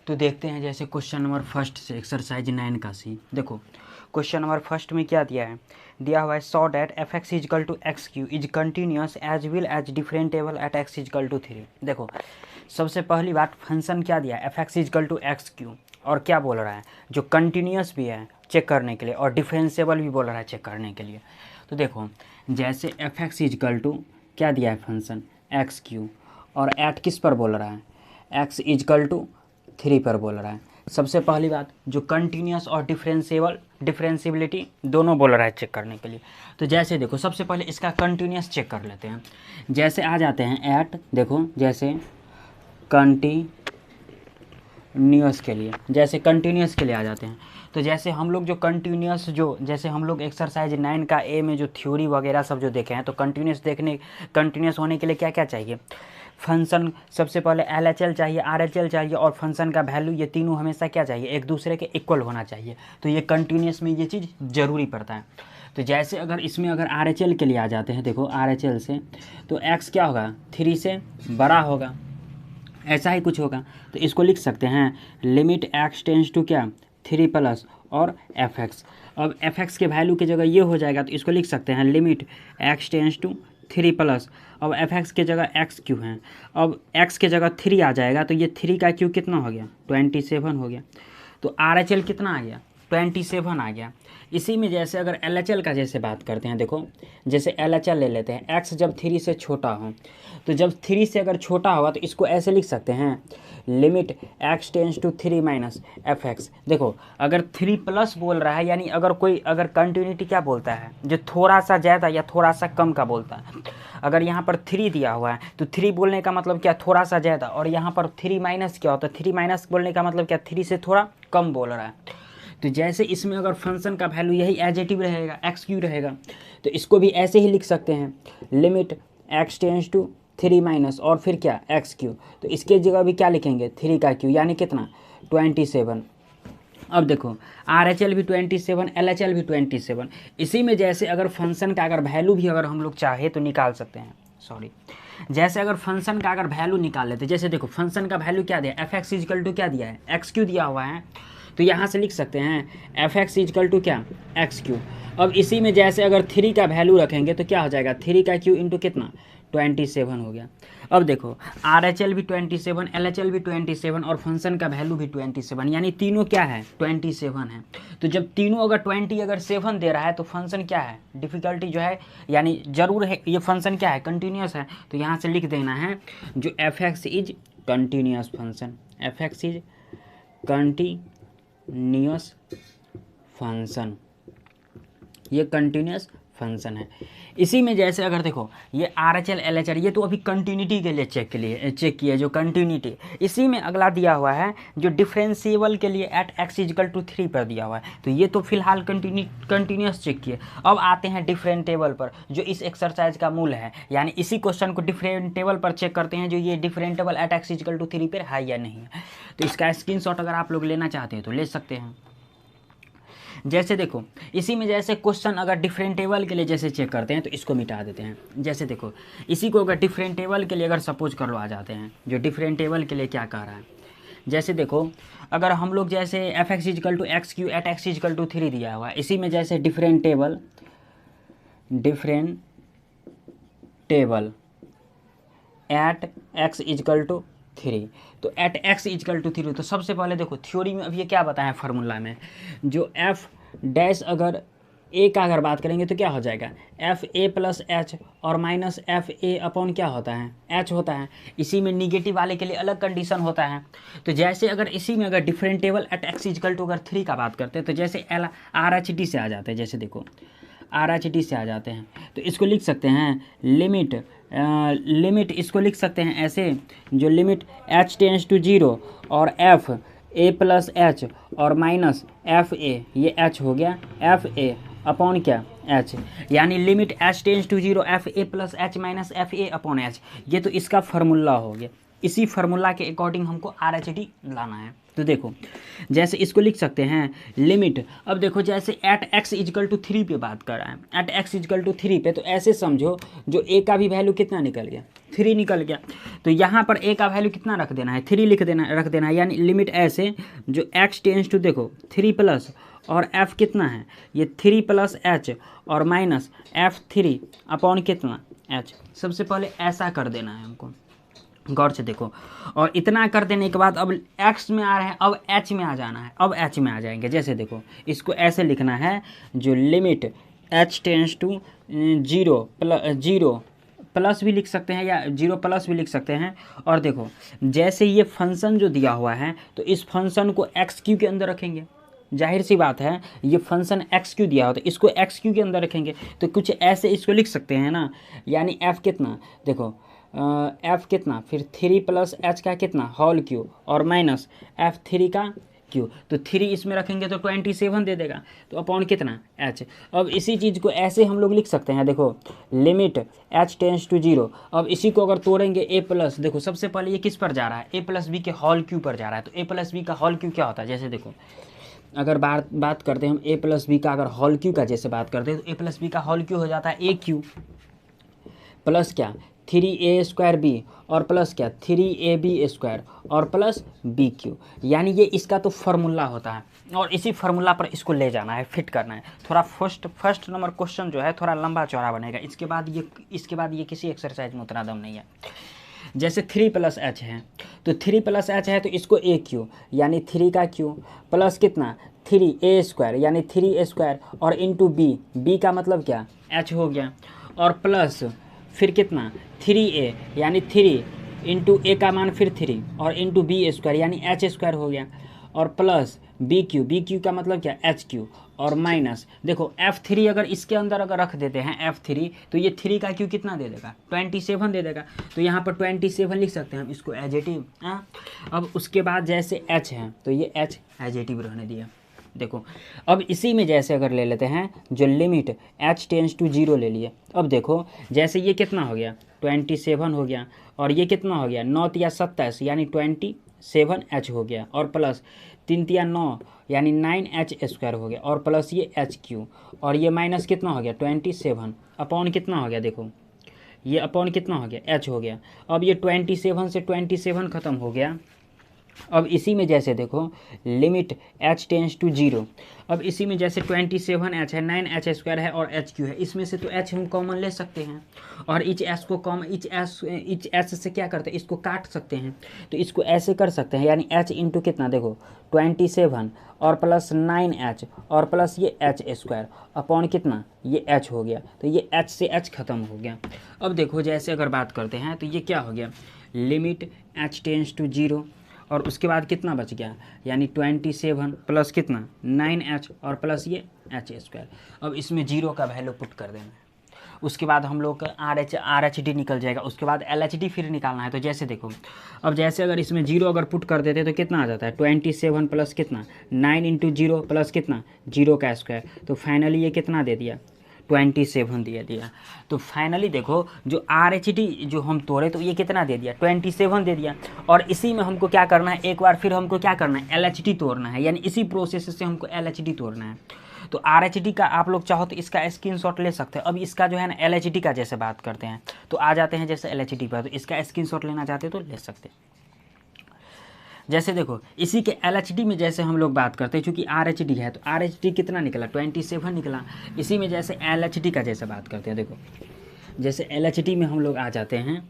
तो देखते हैं जैसे क्वेश्चन नंबर फर्स्ट से एक्सरसाइज 9 का सी। देखो क्वेश्चन नंबर फर्स्ट में क्या दिया है, दिया हुआ है so that f x is equal to x cube is continuous as well as differentiable at x is equal to 3। देखो सबसे पहली बात फंक्शन क्या दिया है, f x is equal to x cube, और क्या बोल रहा है जो कंटिन्यूस भी है चेक करने के लिए और डिफरेंशिएबल भी बोल रहा है चेक करने के लिए। तो देखो जैसे एफ एक्स इजकल टू क्या दिया है फंक्शन एक्स क्यू, और एट किस पर बोल रहा है, एक्स इजकल टू 3 पर बोल रहा है। सबसे पहली बात जो कंटिन्यूस और डिफरेंशिएबिलिटी दोनों बोल रहा है चेक करने के लिए। तो जैसे देखो सबसे पहले इसका कंटिन्यूस चेक कर लेते हैं। जैसे आ जाते हैं एट, देखो जैसे कंटिन्यूस के लिए, जैसे कंटिन्यूस के लिए आ जाते हैं। तो जैसे हम लोग जो कंटिन्यूस जो जैसे हम लोग एक्सरसाइज 9 का ए में जो थ्योरी वगैरह सब जो देखे हैं, तो कंटिन्यूस होने के लिए क्या क्या चाहिए, फंक्शन सबसे पहले LHL चाहिए, RHL चाहिए, और फंक्शन का वैल्यू, ये तीनों हमेशा क्या चाहिए, एक दूसरे के इक्वल होना चाहिए। तो ये कंटिन्यूस में ये चीज़ ज़रूरी पड़ता है। तो जैसे अगर इसमें अगर RHL के लिए आ जाते हैं, देखो RHL से तो x क्या होगा 3 से बड़ा होगा, ऐसा ही कुछ होगा। तो इसको लिख सकते हैं लिमिट x टेंस टू क्या 3 प्लस और fx। अब fx के वैल्यू की जगह ये हो जाएगा, तो इसको लिख सकते हैं limit x tends to 3 plus, अब fx के जगह x क्यू है, अब x के जगह 3 आ जाएगा, तो ये 3 का क्यू कितना हो गया 27 हो गया। तो RHL कितना आ गया 27 आ गया। इसी में जैसे अगर LHL का जैसे बात करते हैं, देखो जैसे LHL ले लेते हैं, x जब 3 से छोटा हो, तो जब 3 से अगर छोटा होगा तो इसको ऐसे लिख सकते हैं limit x tends to 3 minus fx। देखो अगर 3 प्लस बोल रहा है, यानी अगर कंटिन्यूटी क्या बोलता है, जो थोड़ा सा ज़्यादा या थोड़ा सा कम का बोलता है। अगर यहाँ पर 3 दिया हुआ है तो 3 बोलने का मतलब क्या थोड़ा सा ज़्यादा, और यहाँ पर 3 माइनस क्या होता है, 3 माइनस बोलने का मतलब क्या 3 से थोड़ा कम बोल रहा है। तो जैसे इसमें अगर फंक्शन का वैल्यू यही एडजेटिव रहेगा एक्स क्यू रहेगा, तो इसको भी ऐसे ही लिख सकते हैं limit x tends to 3 minus और फिर क्या एक्स क्यू। तो इसके जगह भी क्या लिखेंगे 3 का क्यू, यानी कितना 27। अब देखो RHL भी 27, LHL भी 27। इसी में जैसे अगर फंक्शन का अगर वैल्यू भी अगर हम लोग चाहे तो निकाल सकते हैं, जैसे अगर फंक्शन का अगर वैल्यू निकाल लेते, जैसे देखो फंक्शन का वैल्यू क्या दिया, एफ एक्स इजकल टू क्या दिया है एक्स क्यू दिया हुआ है, तो यहाँ से लिख सकते हैं एफ एक्स इजकल टू क्या एक्स क्यू। अब इसी में जैसे अगर 3 का वैल्यू रखेंगे तो क्या हो जाएगा 3 का क्यू इंटू कितना 27 हो गया। अब देखो RHL भी 27, LHL भी 27 और फंक्शन का वैल्यू भी 27, यानी तीनों क्या है 27 है। तो जब तीनों अगर 7 दे रहा है तो फंक्शन क्या है डिफ़िकल्टी जो है, यानी ज़रूर है ये फंक्शन क्या है कंटिन्यूस है। तो यहाँ से लिख देना है जो F x is continuous function, F x is continuous function, ये कंटिन्यूस फंक्शन है। इसी में जैसे अगर देखो ये RHL LHL ये तो अभी कंटिन्यूटी के लिए चेक किया जो कंटिन्यूटी। इसी में अगला दिया हुआ है जो डिफरेंशिएबल के लिए एट x इजकल टू 3 पर दिया हुआ है, तो ये तो फिलहाल कंटिन्यूस चेक किए। अब आते हैं डिफरेंटेबल पर जो इस एक्सरसाइज का मूल है, यानी इसी क्वेश्चन को डिफरेंटेबल पर चेक करते हैं जो ये differentiable at x is equal to 3 पर है या नहीं है। तो इसका स्क्रीनशॉट अगर आप लोग लेना चाहते हैं तो ले सकते हैं। जैसे देखो इसी में जैसे क्वेश्चन अगर डिफरेंटेबल के लिए जैसे चेक करते हैं तो इसको मिटा देते हैं। जैसे देखो इसी को अगर डिफरेंटेबल के लिए अगर सपोज कर लो आ जाते हैं जो डिफरेंटेबल के लिए क्या कह रहा है। जैसे देखो अगर हम लोग जैसे f x is equal to x cube at x is equal to 3 दिया हुआ है, इसी में जैसे differentiable at x is equal to 3, तो एट एक्स इजकल टू 3। तो सबसे पहले देखो थ्योरी में अब ये क्या बताया फार्मूला में, जो एफ डैश अगर ए का अगर बात करेंगे तो क्या हो जाएगा एफ ए प्लस एच और माइनस एफ ए अपॉन क्या होता है एच होता है। इसी में निगेटिव वाले के लिए अलग कंडीशन होता है। तो जैसे अगर इसी में अगर differentiable at x is equal to अगर 3 का बात करते हैं तो जैसे RHD से आ जाते हैं, जैसे देखो RHD से आ जाते हैं तो इसको लिख सकते हैं लिमिट इसको लिख सकते हैं ऐसे जो लिमिट h टेंस टू 0 और एफ ए प्लस एच और माइनस एफ ए, ये h हो गया एफ ए अपॉन क्या h, यानी limit h tends to 0 f a plus h minus F A upon h, ये तो इसका फार्मूला हो गया। इसी फार्मूला के अकॉर्डिंग हमको RHD लाना है। तो देखो जैसे इसको लिख सकते हैं लिमिट, अब देखो जैसे एट x इजकल टू 3 पे बात कर रहा है, एट x इजकल टू 3 पे, तो ऐसे समझो जो a का भी वैल्यू कितना निकल गया, 3 निकल गया, तो यहाँ पर a का वैल्यू कितना रख देना है, 3 रख देना है। यानी लिमिट ऐसे जो x टेंस टू देखो 3 प्लस और f कितना है, ये 3 प्लस h और माइनस f3 अपॉन कितना h। सबसे पहले ऐसा कर देना है हमको, गौर से देखो, और इतना कर देने के बाद अब x में आ रहे हैं, अब h में आ जाना है, अब h में आ जाएंगे। जैसे देखो इसको ऐसे लिखना है जो limit h tends to 0 plus भी लिख सकते हैं या 0 प्लस भी लिख सकते हैं। और देखो जैसे ये फंक्शन जो दिया हुआ है तो इस फंक्शन को एक्स क्यू के अंदर रखेंगे, जाहिर सी बात है ये फंक्शन एक्स क्यू दिया हो तो इसको एक्स क्यू के अंदर रखेंगे, तो कुछ ऐसे इसको लिख सकते हैं ना। यानी f कितना देखो f कितना, फिर 3 प्लस h का कितना होल क्यू और माइनस f3 का क्यू, तो 3 इसमें रखेंगे तो 27 दे देगा, तो अपॉन कितना h। अब इसी चीज़ को ऐसे हम लोग लिख सकते हैं, देखो लिमिट h टेंस टू 0। अब इसी को अगर तोड़ेंगे a प्लस, देखो सबसे पहले ये किस पर जा रहा है, a प्लस बी के होल क्यू पर जा रहा है, तो a प्लस बी का होल क्यू क्या होता है। जैसे देखो अगर बात करते हैं हम a प्लस बी का, अगर होल क्यू का जैसे बात करते हैं तो a प्लस बी का होल क्यू हो जाता है a क्यू प्लस क्या 3a² b और प्लस क्या 3ab² और प्लस bq। यानी ये इसका तो फार्मूला होता है और इसी फार्मूला पर इसको ले जाना है, फिट करना है। थोड़ा फर्स्ट नंबर क्वेश्चन जो है थोड़ा लंबा चौड़ा बनेगा, इसके बाद ये किसी एक्सरसाइज में उतना दम नहीं है। जैसे 3 प्लस h है, तो 3 प्लस h है तो इसको a क्यू यानी 3 का क्यू प्लस कितना 3a² यानी 3a² और इंटू b का मतलब क्या h हो गया, और प्लस फिर कितना 3a यानी 3 इंटू a का मान फिर 3 और इंटू b² यानी h² हो गया, और प्लस bq का मतलब क्या hq और माइनस देखो f3 अगर इसके अंदर अगर रख देते हैं f3 तो ये 3 का q कितना दे देगा 27 दे देगा, तो यहाँ पर 27 लिख सकते हैं हम इसको एजेटिव। अब उसके बाद जैसे h है तो ये h एजेटिव रहने दिया। देखो अब इसी में जैसे अगर ले लेते हैं जो लिमिट h टेंस टू 0 ले लिए, अब देखो जैसे ये कितना हो गया 27 हो गया, और ये कितना हो गया 9 या 27 यानी 27h हो गया, और प्लस 3 या 9 यानी 9h² हो गया, और प्लस ये hq, और ये माइनस कितना हो गया 27 अपॉन कितना हो गया, देखो ये अपॉन कितना हो गया h हो गया। अब ये 27 से 27 ख़त्म हो गया। अब इसी में जैसे देखो लिमिट h टेंस टू 0, अब इसी में जैसे 27h है 9h² है और hq है, इसमें से तो h हम कॉमन ले सकते हैं, और इच s से क्या करते हैं इसको काट सकते हैं, तो इसको ऐसे कर सकते हैं यानी h इंटू कितना देखो 27 और प्लस 9h और प्लस ये h² अपॉन कितना ये h हो गया, तो ये h से h ख़त्म हो गया। अब देखो जैसे अगर बात करते हैं तो ये क्या हो गया लिमिट h टेंस टू 0 और उसके बाद कितना बच गया यानी 27 प्लस कितना 9h और प्लस ये h²। अब इसमें 0 का वैल्यू पुट कर देना है, उसके बाद हम लोग का RHD निकल जाएगा, उसके बाद LHD फिर निकालना है। तो जैसे देखो अब जैसे अगर इसमें 0 अगर पुट कर देते तो कितना आ जाता है 27 प्लस कितना 9 इंटू 0 प्लस कितना 0 का स्क्वायर, तो फाइनली ये कितना दे दिया 27 दे दिया। तो फाइनली देखो जो RHD जो हम तोड़े तो ये कितना दे दिया 27 दे दिया, और इसी में हमको क्या करना है एक बार फिर हमको क्या करना है LHD तोड़ना है, यानी इसी प्रोसेस से हमको LHD तोड़ना है। तो RHD का आप लोग चाहो तो इसका स्क्रीनशॉट ले सकते हैं। अब इसका जो है ना LHD का जैसे बात करते हैं तो आ जाते हैं जैसे LHD पर, तो इसका स्क्रीनशॉट लेना चाहते तो ले सकते हैं। जैसे देखो इसी के LHD में जैसे हम लोग बात करते हैं, चूँकि RHD है तो RHD कितना निकला 27 निकला। इसी में जैसे LHD का जैसे बात करते हैं, देखो जैसे LHD में हम लोग आ जाते हैं,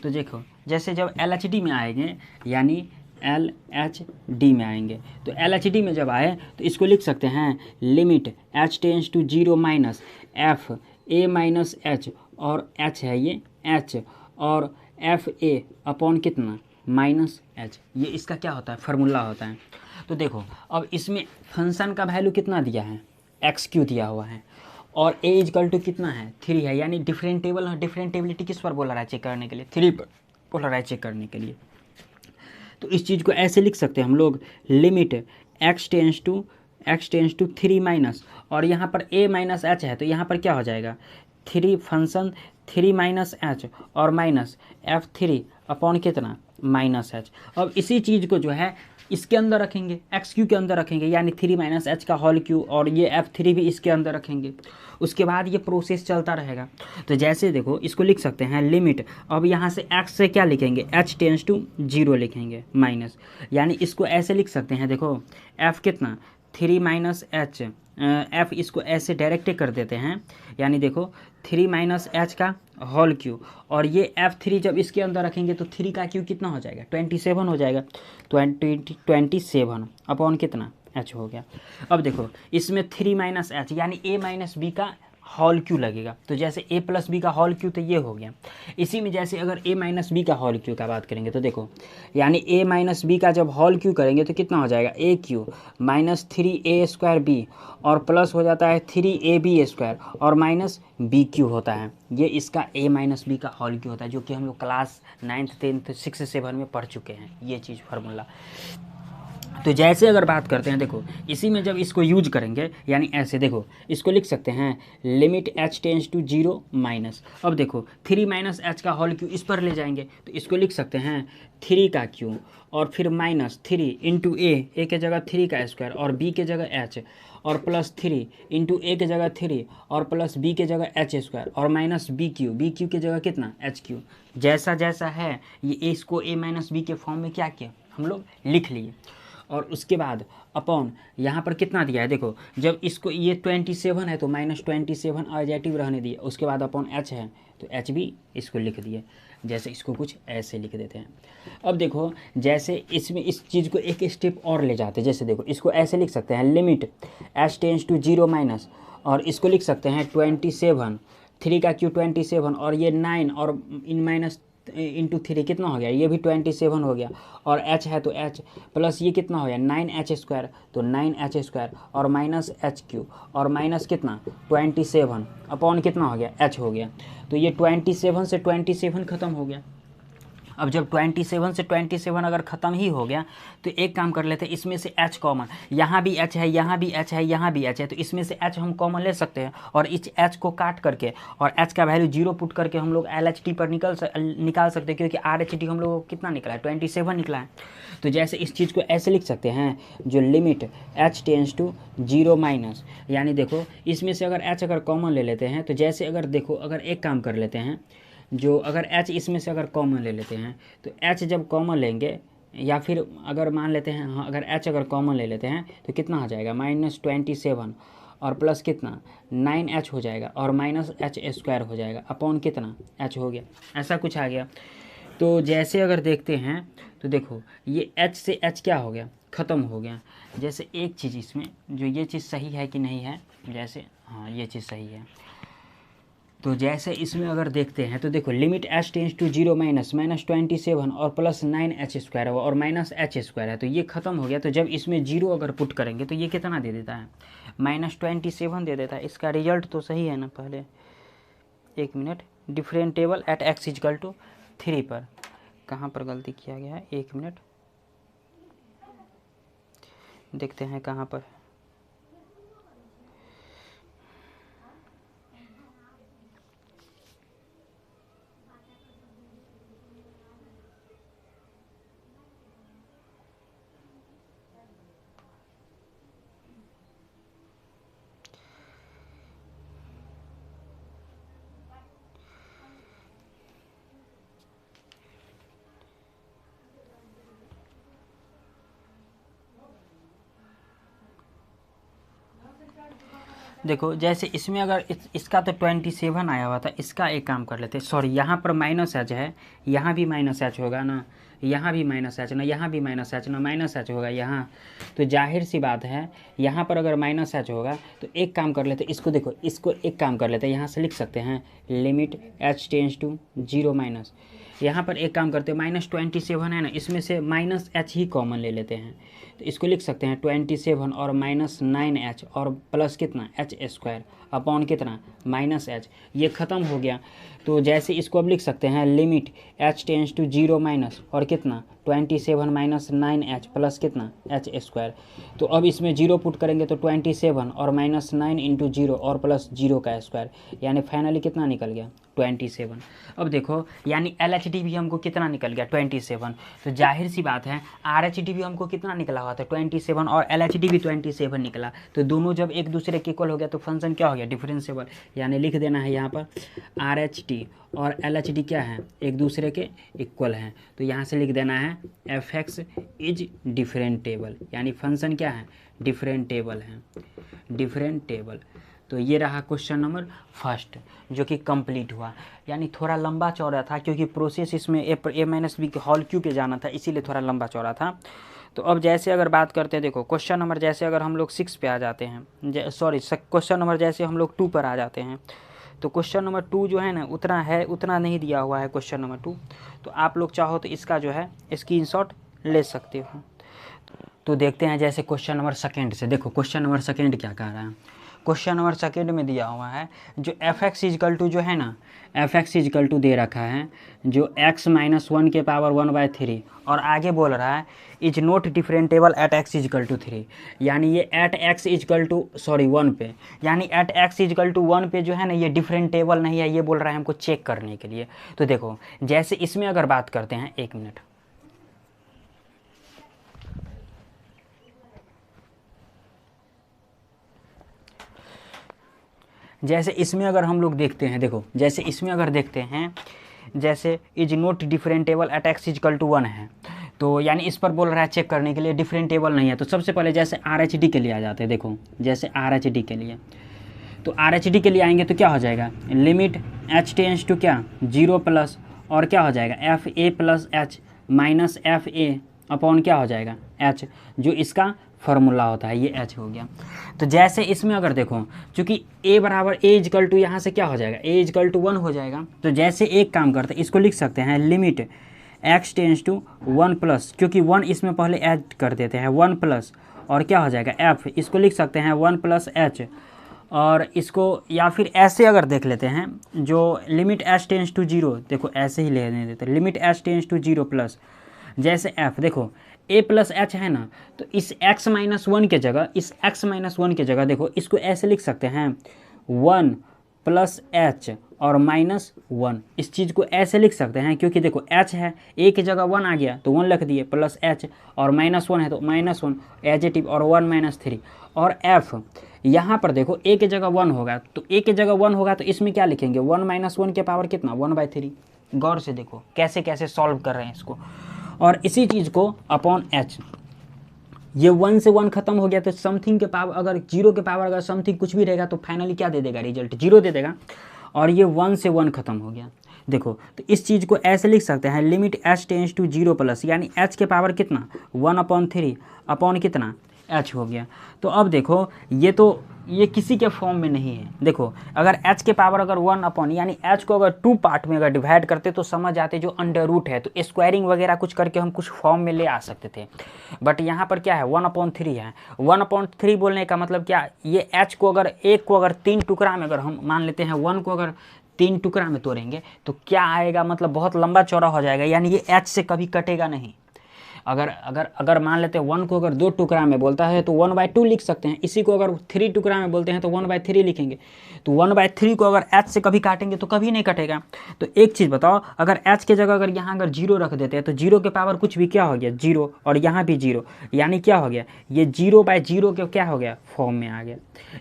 तो देखो जैसे जब LHD में आएंगे यानी LHD में आएंगे, तो LHD में जब आए तो इसको लिख सकते हैं limit h tends to 0 minus f a minus h, और h है ये h और f a अपॉन कितना माइनस h, ये इसका क्या होता है फार्मूला होता है। तो देखो अब इसमें फंक्शन का वैल्यू कितना दिया है xq दिया हुआ है, और a इजकल टू कितना है 3 है, यानी डिफरेंटेबिलिटी किस पर बोला रहा है चेक करने के लिए 3 पर बोला रहा है चेक करने के लिए। तो इस चीज़ को ऐसे लिख सकते हैं हम लोग limit x tends to 3 minus, और यहाँ पर a माइनस h है तो यहाँ पर क्या हो जाएगा 3 फंक्शन 3 माइनस h और माइनस f3 अपॉन कितना माइनस एच। अब इसी चीज़ को जो है इसके अंदर रखेंगे, एक्स क्यू के अंदर रखेंगे, यानी 3 माइनस एच का होल क्यू, और ये F3 भी इसके अंदर रखेंगे। उसके बाद ये प्रोसेस चलता रहेगा। तो जैसे देखो इसको लिख सकते हैं लिमिट, अब यहाँ से x से क्या लिखेंगे, h टेंस टू 0 लिखेंगे माइनस, यानी इसको ऐसे लिख सकते हैं, देखो f कितना 3 माइनस एच, f इसको ऐसे डायरेक्ट कर देते हैं, यानी देखो 3 माइनस एच का होल क्यू, और ये F3 जब इसके अंदर रखेंगे तो 3 का क्यू कितना हो जाएगा 27 हो जाएगा, 27 अपॉन कितना एच हो गया। अब देखो इसमें 3 माइनस एच यानी a माइनस बी का होल क्यू लगेगा, तो जैसे a प्लस बी का होल क्यू तो ये हो गया। इसी में जैसे अगर a माइनस बी का होल क्यू का बात करेंगे तो देखो यानी a माइनस बी का जब होल क्यू करेंगे तो कितना हो जाएगा a cube minus 3a square b, और प्लस हो जाता है 3ab स्क्वायर, और माइनस बी क्यू होता है। ये इसका a माइनस बी का होल क्यू होता है, जो कि हम लोग क्लास 9th 10th 6 7 में पढ़ चुके हैं ये चीज़ फार्मूला। तो जैसे अगर बात करते हैं देखो इसी में जब इसको यूज करेंगे, यानी ऐसे देखो इसको लिख सकते हैं limit h tends to 0 minus, अब देखो 3 माइनस एच का होल क्यू इस पर ले जाएंगे तो इसको लिख सकते हैं 3 का क्यू, और फिर माइनस 3 इंटू ए के जगह 3 का स्क्वायर, और बी के जगह h, और प्लस 3 इंटू ए के जगह 3, और प्लस बी के जगह एच स्क्वायर, और माइनस बी क्यू के जगह कितना एच क्यू। जैसा जैसा है ये इसको a माइनस बी के फॉर्म में क्या किया हम लोग लिख लिए, और उसके बाद अपॉन यहाँ पर कितना दिया है देखो, जब इसको ये 27 है तो माइनस 27 पॉजिटिव रहने दिए, उसके बाद अपॉन h है तो h भी इसको लिख दिए। जैसे इसको कुछ ऐसे लिख देते हैं। अब देखो जैसे इसमें इस चीज़ को एक स्टेप और ले जाते हैं, जैसे देखो इसको ऐसे लिख सकते हैं limit h tends to 0 minus, और इसको लिख सकते हैं 27, 3 का क्यू 27, और ये 9 और इन माइनस इंटू 3 कितना हो गया, ये भी 27 हो गया, और h है तो h प्लस ये कितना हो गया 9h स्क्वायर, तो 9h स्क्वायर, और माइनस एच क्यू, और माइनस कितना 27 अपॉन कितना हो गया h हो गया। तो ये 27 से 27 ख़त्म हो गया। अब जब 27 से 27 अगर ख़त्म ही हो गया तो एक काम कर लेते हैं, इसमें से h कॉमन, यहाँ भी h है, यहाँ भी h है, यहाँ भी h है, तो इसमें से h हम कॉमन ले सकते हैं, और इस h को काट करके और h का वैल्यू 0 पुट करके हम लोग LHT पर निकाल सकते हैं, क्योंकि RHT हम लोग को कितना निकला है 27 निकला है। तो जैसे इस चीज़ को ऐसे लिख सकते हैं जो limit h tends to 0 minus, यानी देखो इसमें से अगर h अगर कॉमन ले लेते हैं तो जैसे अगर देखो अगर एक काम कर लेते हैं, जो अगर h इसमें से अगर कॉमन ले लेते हैं तो h जब कॉमन लेंगे, या फिर अगर मान लेते हैं हाँ अगर h अगर कॉमन ले लेते हैं तो कितना हो जाएगा -27 और प्लस कितना 9h हो जाएगा, और माइनस एच स्क्वायर हो जाएगा अपॉन कितना h हो गया, ऐसा कुछ आ गया। तो जैसे अगर देखते हैं तो देखो ये h से h क्या हो गया ख़त्म हो गया। जैसे एक चीज़ इसमें जो ये चीज़ सही है कि नहीं है, जैसे हाँ ये चीज़ सही है, तो जैसे इसमें अगर देखते हैं तो देखो limit h tends to 0 minus -27 और प्लस 9h स्क्वायर है और माइनस एच स्क्वायर है, तो ये ख़त्म हो गया। तो जब इसमें 0 अगर पुट करेंगे तो ये कितना दे देता है -27 दे देता है। इसका रिजल्ट तो सही है ना, पहले एक minute, differentiable at x is equal to 3 पर कहाँ पर गलती किया गया है, एक मिनट देखते हैं कहाँ पर। देखो जैसे इसमें अगर इसका तो 27 आया हुआ था, इसका एक काम कर लेते, सॉरी यहाँ पर माइनस एच है, यहाँ भी माइनस एच होगा ना, यहाँ भी माइनस एच ना, यहाँ भी माइनस एच ना, माइनस एच होगा यहाँ, तो जाहिर सी बात है यहाँ पर अगर माइनस एच होगा तो एक काम कर लेते, इसको देखो इसको एक काम कर लेते हैं, यहाँ से लिख सकते हैं limit h tends to 0 minus, यहाँ पर एक काम करते हैं -27 है ना, इसमें से माइनस एच ही कॉमन ले लेते हैं, तो इसको लिख सकते हैं 27 और माइनस 9h और प्लस कितना एच स्क्वायर अपॉन कितना माइनस एच, ये ख़त्म हो गया। तो जैसे इसको अब लिख सकते हैं limit h tends to 0 minus और कितना 27 माइनस 9h प्लस कितना h स्क्वायर। तो अब इसमें 0 पुट करेंगे तो 27 और माइनस 9 इंटू 0 और प्लस 0 का स्क्वायर, यानी फाइनली कितना निकल गया 27। अब देखो यानी LHD भी हमको कितना निकल गया 27। तो जाहिर सी बात है RHD भी हमको कितना निकला हुआ था 27 और LHD भी 27 निकला। तो दोनों जब एक दूसरे के इक्वल हो गया तो फंक्शन क्या हो गया डिफरेंशिएबल, यानी लिख देना है यहाँ पर RHD और LHD क्या है एक दूसरे के इक्वल हैं। तो यहाँ से लिख देना है fx इज डिफरेंटेबल, यानी फंक्शन क्या है डिफरेंटेबल है, डिफरेंटेबल। तो ये रहा क्वेश्चन नंबर फर्स्ट जो कि कंप्लीट हुआ। यानी थोड़ा लंबा चौड़ा था क्योंकि प्रोसेस इसमें ए माइनस बी के होल क्यूब पे जाना था, इसीलिए थोड़ा लंबा चौड़ा था। तो अब जैसे अगर बात करते हैं, देखो क्वेश्चन नंबर जैसे अगर हम लोग 6 पे आ जाते हैं, सॉरी क्वेश्चन नंबर जैसे हम लोग 2 पर आ जाते हैं, तो क्वेश्चन नंबर 2 जो है ना उतना नहीं दिया हुआ है क्वेश्चन नंबर 2। तो आप लोग चाहो तो इसका जो है स्क्रीनशॉट ले सकते हो। तो देखते हैं जैसे क्वेश्चन नंबर सेकेंड से। देखो क्वेश्चन नंबर सेकेंड क्या कह रहा है। क्वेश्चन नंबर सेकेंड में दिया हुआ है जो fx इजकल टू जो है ना fx इजकल टू दे रखा है जो x माइनस 1 के पावर 1/3 और आगे बोल रहा है is not differentiable at x is equal to 3, यानी ये एट x इजकल टू 1 पे, यानी एट x इजकल टू 1 पे जो है ना ये डिफरेंटेबल नहीं है, ये बोल रहा है हमको चेक करने के लिए। तो देखो जैसे इसमें अगर बात करते हैं, 1 मिनट, जैसे इसमें अगर हम लोग देखते हैं, देखो जैसे इसमें अगर देखते हैं जैसे is not differentiable at x is equal to 1 है, तो यानी इस पर बोल रहा है चेक करने के लिए डिफरेंटेबल नहीं है। तो सबसे पहले जैसे RHD के लिए आ जाते हैं, देखो जैसे RHD के लिए, तो RHD के लिए आएंगे तो क्या हो जाएगा लिमिट h टेंस टू क्या 0 प्लस और क्या हो जाएगा FA plus h minus FA upon क्या हो जाएगा h, जो इसका फार्मूला होता है, ये h हो गया। तो जैसे इसमें अगर देखो चूँकि a बराबर a इजकल टू यहाँ से क्या हो जाएगा a इजकल टू 1 हो जाएगा। तो जैसे एक काम करते हैं, इसको लिख सकते हैं limit x tends to 1 plus, क्योंकि 1 इसमें पहले ऐड कर देते हैं 1 प्लस और क्या हो जाएगा f, इसको लिख सकते हैं 1 प्लस h। और इसको या फिर ऐसे अगर देख लेते हैं जो लिमिट h टेंस टू 0, देखो ऐसे ही लेने देते हैं limit h tends to 0 plus जैसे f, देखो a प्लस h है ना, तो इस x माइनस 1 के जगह, इस x माइनस 1 के जगह देखो इसको ऐसे लिख सकते हैं 1 प्लस h और माइनस 1, इस चीज़ को ऐसे लिख सकते हैं क्योंकि देखो h है, a की जगह 1 आ गया तो 1 लिख दिए प्लस h और माइनस 1 है तो माइनस 1 एजेटिव और 1 माइनस 3 और f यहाँ पर देखो a की जगह 1 होगा, तो a की जगह 1 होगा तो इसमें क्या लिखेंगे 1 माइनस 1 के पावर कितना 1/3। गौर से देखो कैसे कैसे सॉल्व कर रहे हैं इसको। और इसी चीज़ को अपॉन h, ये 1 से 1 खत्म हो गया तो समथिंग के पावर अगर 0 के पावर अगर समथिंग कुछ भी रहेगा तो फाइनली क्या दे देगा रिजल्ट 0 दे देगा। और ये 1 से 1 खत्म हो गया, देखो तो इस चीज़ को ऐसे लिख सकते हैं limit h tends to 0 plus, यानी h के पावर कितना 1/3 अपॉन कितना h हो गया। तो अब देखो ये किसी के फॉर्म में नहीं है। देखो अगर h के पावर अगर 1 अपॉन, यानी h को अगर 2 पार्ट में अगर डिवाइड करते तो समझ आते जो अंडर रूट है, तो स्क्वायरिंग वगैरह कुछ करके हम कुछ फॉर्म में ले आ सकते थे। बट यहाँ पर क्या है 1/3 है। 1/3 बोलने का मतलब क्या, ये h को अगर 1 को अगर 3 टुकड़ा में अगर हम मान लेते हैं 1 को अगर 3 टुकड़ा में तोड़ेंगे तो क्या आएगा, मतलब बहुत लंबा चौड़ा हो जाएगा, यानी ये h से कभी कटेगा नहीं। अगर मान लेते हैं 1 को अगर 2 टुकड़ा में बोलता है तो 1/2 लिख सकते हैं, इसी को अगर 3 टुकड़ा में बोलते हैं तो 1/3 लिखेंगे। तो 1/3 को अगर h से कभी काटेंगे तो कभी नहीं कटेगा। तो एक चीज़ बताओ, अगर h के जगह अगर यहाँ अगर 0 रख देते हैं तो 0 के पावर कुछ भी क्या हो गया 0, और यहाँ भी 0, यानी क्या हो गया ये 0/0 के क्या हो गया फॉर्म में आ गया,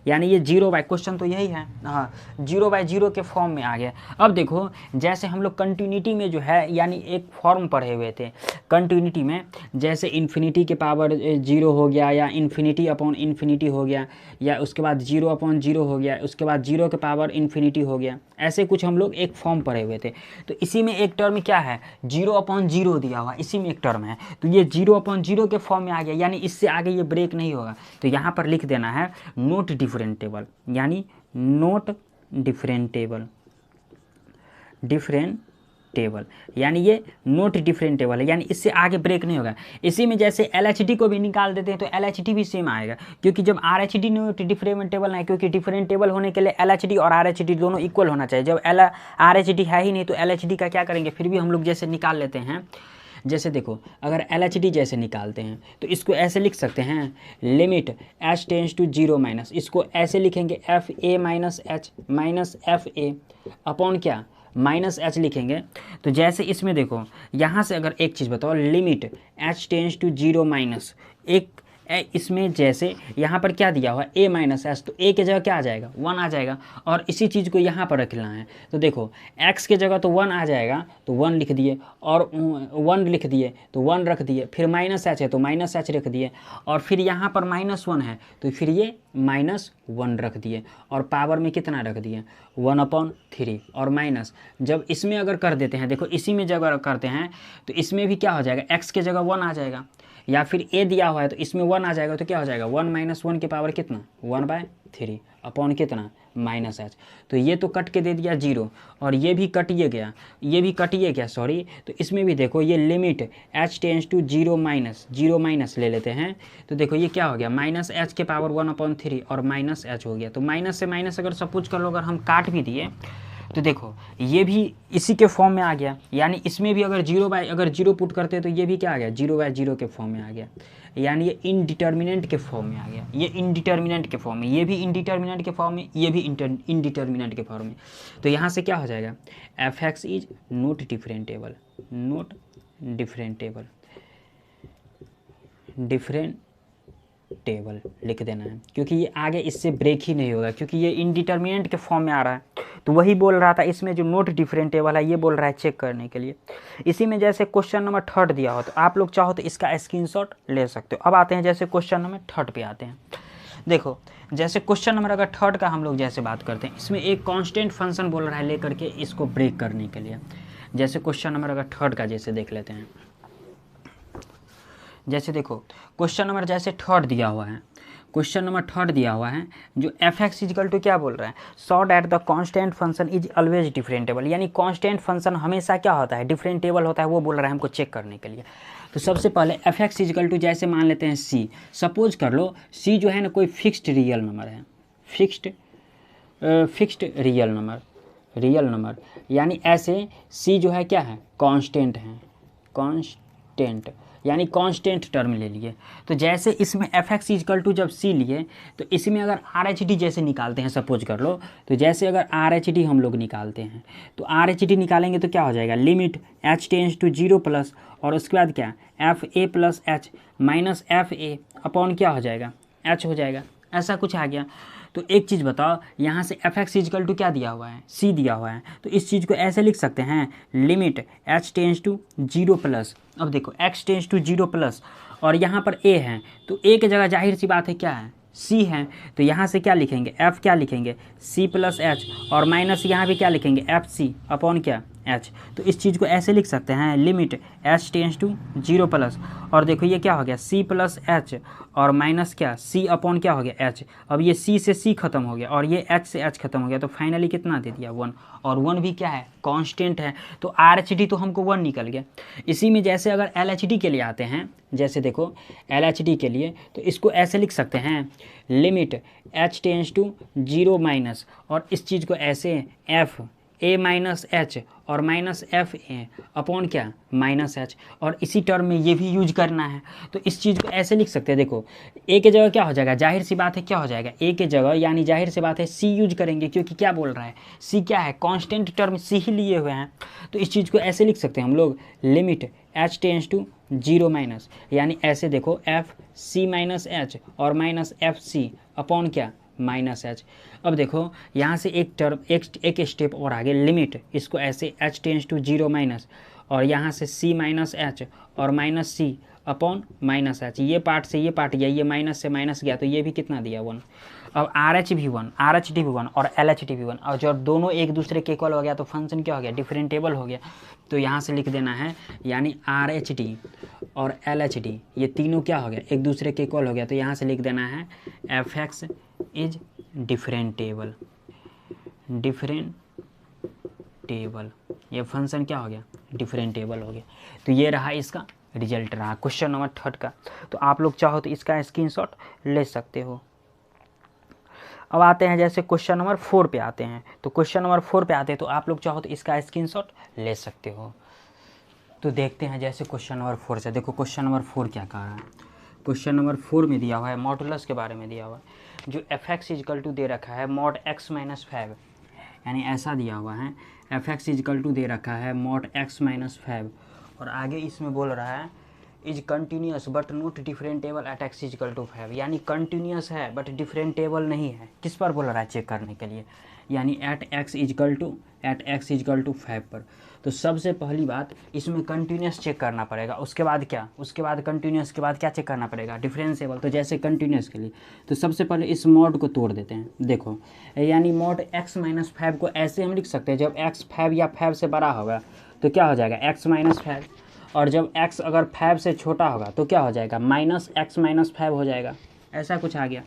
यानी ये 0 बाय, क्वेश्चन तो यही है, हाँ 0/0 के फॉर्म में आ गया। अब देखो जैसे हम लोग कंटिन्यूटी में जो है यानी एक फॉर्म पढ़े हुए थे, कंटिन्यूटी में जैसे इन्फिनिटी के पावर 0 हो गया, या इन्फिनिटी अपॉन इन्फिनिटी हो गया, या उसके बाद 0/0 हो गया, उसके बाद 0 के पावर इन्फिनिटी हो गया, ऐसे कुछ हम लोग एक फॉर्म पढ़े हुए थे। तो इसी में एक टर्म क्या है 0/0 दिया हुआ, इसी में एक टर्म है, तो ये 0/0 के फॉर्म में आ गया, यानी इससे आगे ये ब्रेक नहीं होगा। तो यहाँ पर लिख देना है नॉट डिफरेंटेबल, यानी नॉट डिफरेंटेबल, यानी ये नॉट डिफरेंटेबल है, यानी इससे आगे ब्रेक नहीं होगा। इसी में जैसे LHD को भी निकाल देते हैं तो LHD भी सेम आएगा, क्योंकि जब RHD नॉट डिफरेंटेबल है, क्योंकि डिफरेंटेबल होने के लिए LHD और RHD दोनों इक्वल होना चाहिए। जब RHD है ही नहीं तो LHD का क्या करेंगे, फिर भी हम लोग जैसे निकाल लेते हैं जैसे देखो अगर LHD जैसे निकालते हैं तो इसको ऐसे लिख सकते हैं, limit h tends to 0 minus, इसको ऐसे लिखेंगे FA minus H minus FA upon क्या माइनस H लिखेंगे। तो जैसे इसमें देखो यहाँ से अगर एक चीज़ बताओ, limit h tends to 0 minus, एक इसमें जैसे यहाँ पर क्या दिया हुआ है a माइनस एच, तो a के जगह क्या आ जाएगा 1 आ जाएगा, और इसी चीज़ को यहाँ पर रखना है। तो देखो x के जगह तो 1 आ जाएगा तो 1 लिख दिए, और 1 लिख दिए तो 1 रख दिए, फिर माइनस एच है तो माइनस एच रख दिए, और फिर यहाँ पर -1 है तो फिर ये -1 रख दिए, और पावर में कितना रख दिए 1/3, और माइनस जब इसमें अगर कर देते हैं, देखो इसी में जब अगर करते हैं तो इसमें भी क्या हो जाएगा, x के जगह 1 आ जाएगा, या फिर a दिया हुआ है तो इसमें 1 आ जाएगा, तो क्या हो जाएगा 1 - 1 की पावर कितना 1/3 अपॉन कितना -h। तो ये तो कट के दे दिया 0, और ये भी कटिए गया, ये भी कटिए गया सॉरी। तो इसमें भी देखो ये limit h tends to 0 minus ले लेते हैं, तो देखो ये क्या हो गया -h के पावर 1/3 और -h हो गया। तो माइनस से माइनस अगर सपोज कर लो अगर हम काट भी दिए तो देखो ये भी इसी के फॉर्म में आ गया, यानी इसमें भी अगर 0 पुट करते हैं तो ये भी क्या आ गया 0/0 के फॉर्म में आ गया, यानी ये इनडिटर्मिनेंट के फॉर्म में आ गया, ये इनडिटर्मिनेंट के फॉर्म में, ये भी इनडिटर्मिनेंट के फॉर्म में, ये भी इनडिटर्मिनेंट के फॉर्म में। तो यहाँ से क्या हो जाएगा f(x) is not differentiable, not differentiable, टेबल लिख देना है, क्योंकि ये आगे इससे ब्रेक ही नहीं होगा, क्योंकि ये इनडिटर्मिनेंट के फॉर्म में आ रहा है। तो वही बोल रहा था इसमें जो नोट डिफरेंटेबल है ये बोल रहा है चेक करने के लिए। इसी में जैसे क्वेश्चन नंबर 3 दिया हो तो आप लोग चाहो तो इसका स्क्रीनशॉट ले सकते हो। अब आते हैं जैसे क्वेश्चन नंबर 3 पे आते हैं। देखो जैसे क्वेश्चन नंबर अगर 3 का हम लोग जैसे बात करते हैं, इसमें एक कांस्टेंट फंक्शन बोल रहा है लेकर के इसको ब्रेक करने के लिए। जैसे क्वेश्चन नंबर अगर 3 का जैसे देख लेते हैं, जैसे देखो क्वेश्चन नंबर जैसे 3 दिया हुआ है, क्वेश्चन नंबर 3 दिया हुआ है जो f(x) इक्वल टू क्या बोल रहा है, so that the constant function is always differentiable, यानी कांस्टेंट फंक्शन हमेशा क्या होता है डिफरेंटेबल होता है, वो बोल रहा है हमको चेक करने के लिए। तो सबसे पहले f(x) इक्वल टू जैसे मान लेते हैं c, सपोज कर लो c जो है ना कोई फिक्स्ड रियल नंबर है, फिक्स्ड रियल नंबर, यानी ऐसे c जो है क्या है कांस्टेंट है, कांस्टेंट यानी कांस्टेंट टर्म ले लिए। तो जैसे इसमें f(x) इक्वल टू जब c लिए तो इसमें अगर RHD जैसे निकालते हैं सपोज कर लो, तो जैसे अगर RHD हम लोग निकालते हैं तो RHD निकालेंगे तो क्या हो जाएगा limit h tends to 0 plus, और उसके बाद क्या FA plus h minus FA upon क्या हो जाएगा h हो जाएगा, ऐसा कुछ आ गया। तो एक चीज़ बताओ यहाँ से f(x) इक्वल टू क्या दिया हुआ है c दिया हुआ है, तो इस चीज़ को ऐसे लिख सकते हैं limit h tends to 0 plus. अब देखो x टेंस टू 0 प्लस और यहाँ पर a है, तो a की जगह जाहिर सी बात है क्या है c है, तो यहाँ से क्या लिखेंगे f क्या लिखेंगे c प्लस h, और माइनस यहाँ भी क्या लिखेंगे FC अपॉन क्या h। तो इस चीज़ को ऐसे लिख सकते हैं limit h tends to 0 plus, और देखो ये क्या हो गया c प्लस h और माइनस क्या c अपॉन क्या हो गया h। अब ये c से c खत्म हो गया और ये h से h खत्म हो गया, तो फाइनली कितना दे दिया 1, और 1 भी क्या है कांस्टेंट है, तो RHD तो हमको 1 निकल गया। इसी में जैसे अगर LHD के लिए आते हैं, जैसे देखो LHD के लिए तो इसको ऐसे लिख सकते हैं limit h tends to 0 minus, और इस चीज़ को ऐसे FA माइनस h और माइनस FA अपॉन क्या माइनस h, और इसी टर्म में ये भी यूज करना है। तो इस चीज़ को ऐसे लिख सकते हैं, देखो a के जगह क्या हो जाएगा जाहिर सी बात है क्या हो जाएगा a के जगह, यानी जाहिर सी बात है c यूज करेंगे, क्योंकि क्या बोल रहा है c क्या है कांस्टेंट टर्म c ही लिए हुए हैं। तो इस चीज़ को ऐसे लिख सकते हैं हम लोग limit h tends to 0 minus, यानी ऐसे देखो FC माइनस h और माइनस FC अपॉन क्या माइनस h। अब देखो यहाँ से एक टर्म एक स्टेप और आगे लिमिट इसको ऐसे h टेंस टू 0 माइनस, और यहाँ से c माइनस h और minus c upon minus h, ये पार्ट से ये पार्ट गया, ये माइनस से माइनस गया, तो ये भी कितना दिया 1। अब RHD भी 1 और LHD भी 1, और जब दोनों एक दूसरे के इक्वल हो गया तो फंक्शन क्या हो गया डिफरेंटेबल हो गया। तो यहाँ से लिख देना है, यानी RHD और LHD ये तीनों क्या हो गया एक दूसरे के इक्वल हो गया, तो यहाँ से लिख देना है f(x) इज डिफरेंटेबल, ये फंक्शन क्या हो गया डिफरेंटेबल हो गया। तो ये रहा इसका रिजल्ट रहा क्वेश्चन नंबर 3 का। तो आप लोग चाहो तो इसका स्क्रीनशॉट ले सकते हो। अब आते हैं जैसे क्वेश्चन नंबर 4 पे आते हैं, तो क्वेश्चन नंबर 4 पे आते हैं तो आप लोग चाहो तो इसका स्क्रीनशॉट ले सकते हो। तो देखते हैं जैसे क्वेश्चन नंबर 4 से। देखो क्वेश्चन नंबर 4 क्या कह रहा है। क्वेश्चन नंबर 4 में दिया हुआ है मॉडुलस के बारे में दिया हुआ है। जो एफ एक्स इजकल टू दे रखा है मॉड एक्स माइनस 5, यानी ऐसा दिया हुआ है एफ एक्स इजकल टू दे रखा है मॉड एक्स माइनस 5, और आगे इसमें बोल रहा है is continuous but not differentiable at x is equal to 5, यानी कंटिन्यूस है बट डिफरेंटेबल नहीं है। किस पर बोल रहा है चेक करने के लिए, यानी एट एक्स इजकल टू 5 पर। तो सबसे पहली बात इसमें कंटिन्यूस चेक करना पड़ेगा। उसके बाद क्या, उसके बाद कंटिन्यूस के बाद क्या चेक करना पड़ेगा, डिफरेंशिएबल। तो जैसे कंटिन्यूस के लिए तो सबसे पहले इस मॉड को तोड़ देते हैं। देखो यानी मॉड एक्स माइनस 5 को ऐसे हम लिख सकते हैं, जब एक्स 5 या 5 से बड़ा होगा तो क्या हो जाएगा एक्स माइनस 5, और जब x अगर 5 से छोटा होगा तो क्या हो जाएगा माइनस एक्स माइनस 5 हो जाएगा। ऐसा कुछ आ गया,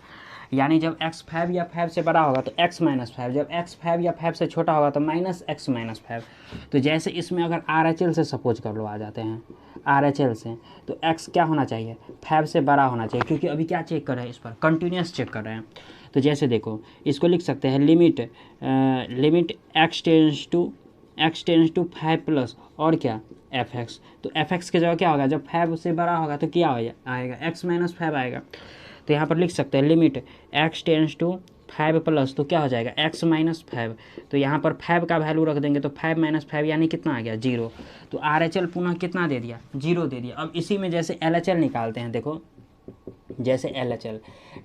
यानी जब x 5 या 5 से बड़ा होगा तो x माइनस 5, जब x 5 या 5 से छोटा होगा तो माइनस एक्स माइनस 5। तो जैसे इसमें अगर RHL से सपोज कर लो आ जाते हैं RHL से, तो x क्या होना चाहिए 5 से बड़ा होना चाहिए, क्योंकि अभी क्या चेक कर रहे हैं इस पर कंटिन्यूस चेक कर रहे हैं। तो जैसे देखो इसको लिख सकते हैं limit x tends to 5 plus और क्या एफ एक्स। तो एफ एक्स के जगह क्या होगा, जब 5 से बड़ा होगा तो क्या आएगा x माइनस 5 आएगा। तो यहाँ पर लिख सकते हैं limit x tends to 5 plus, तो क्या हो जाएगा x माइनस 5। तो यहाँ पर 5 का वैल्यू रख देंगे तो 5 माइनस 5 यानी कितना आ गया 0। तो RHL पुनः कितना दे दिया 0 दे दिया। अब इसी में जैसे LHL निकालते हैं। देखो जैसे LHL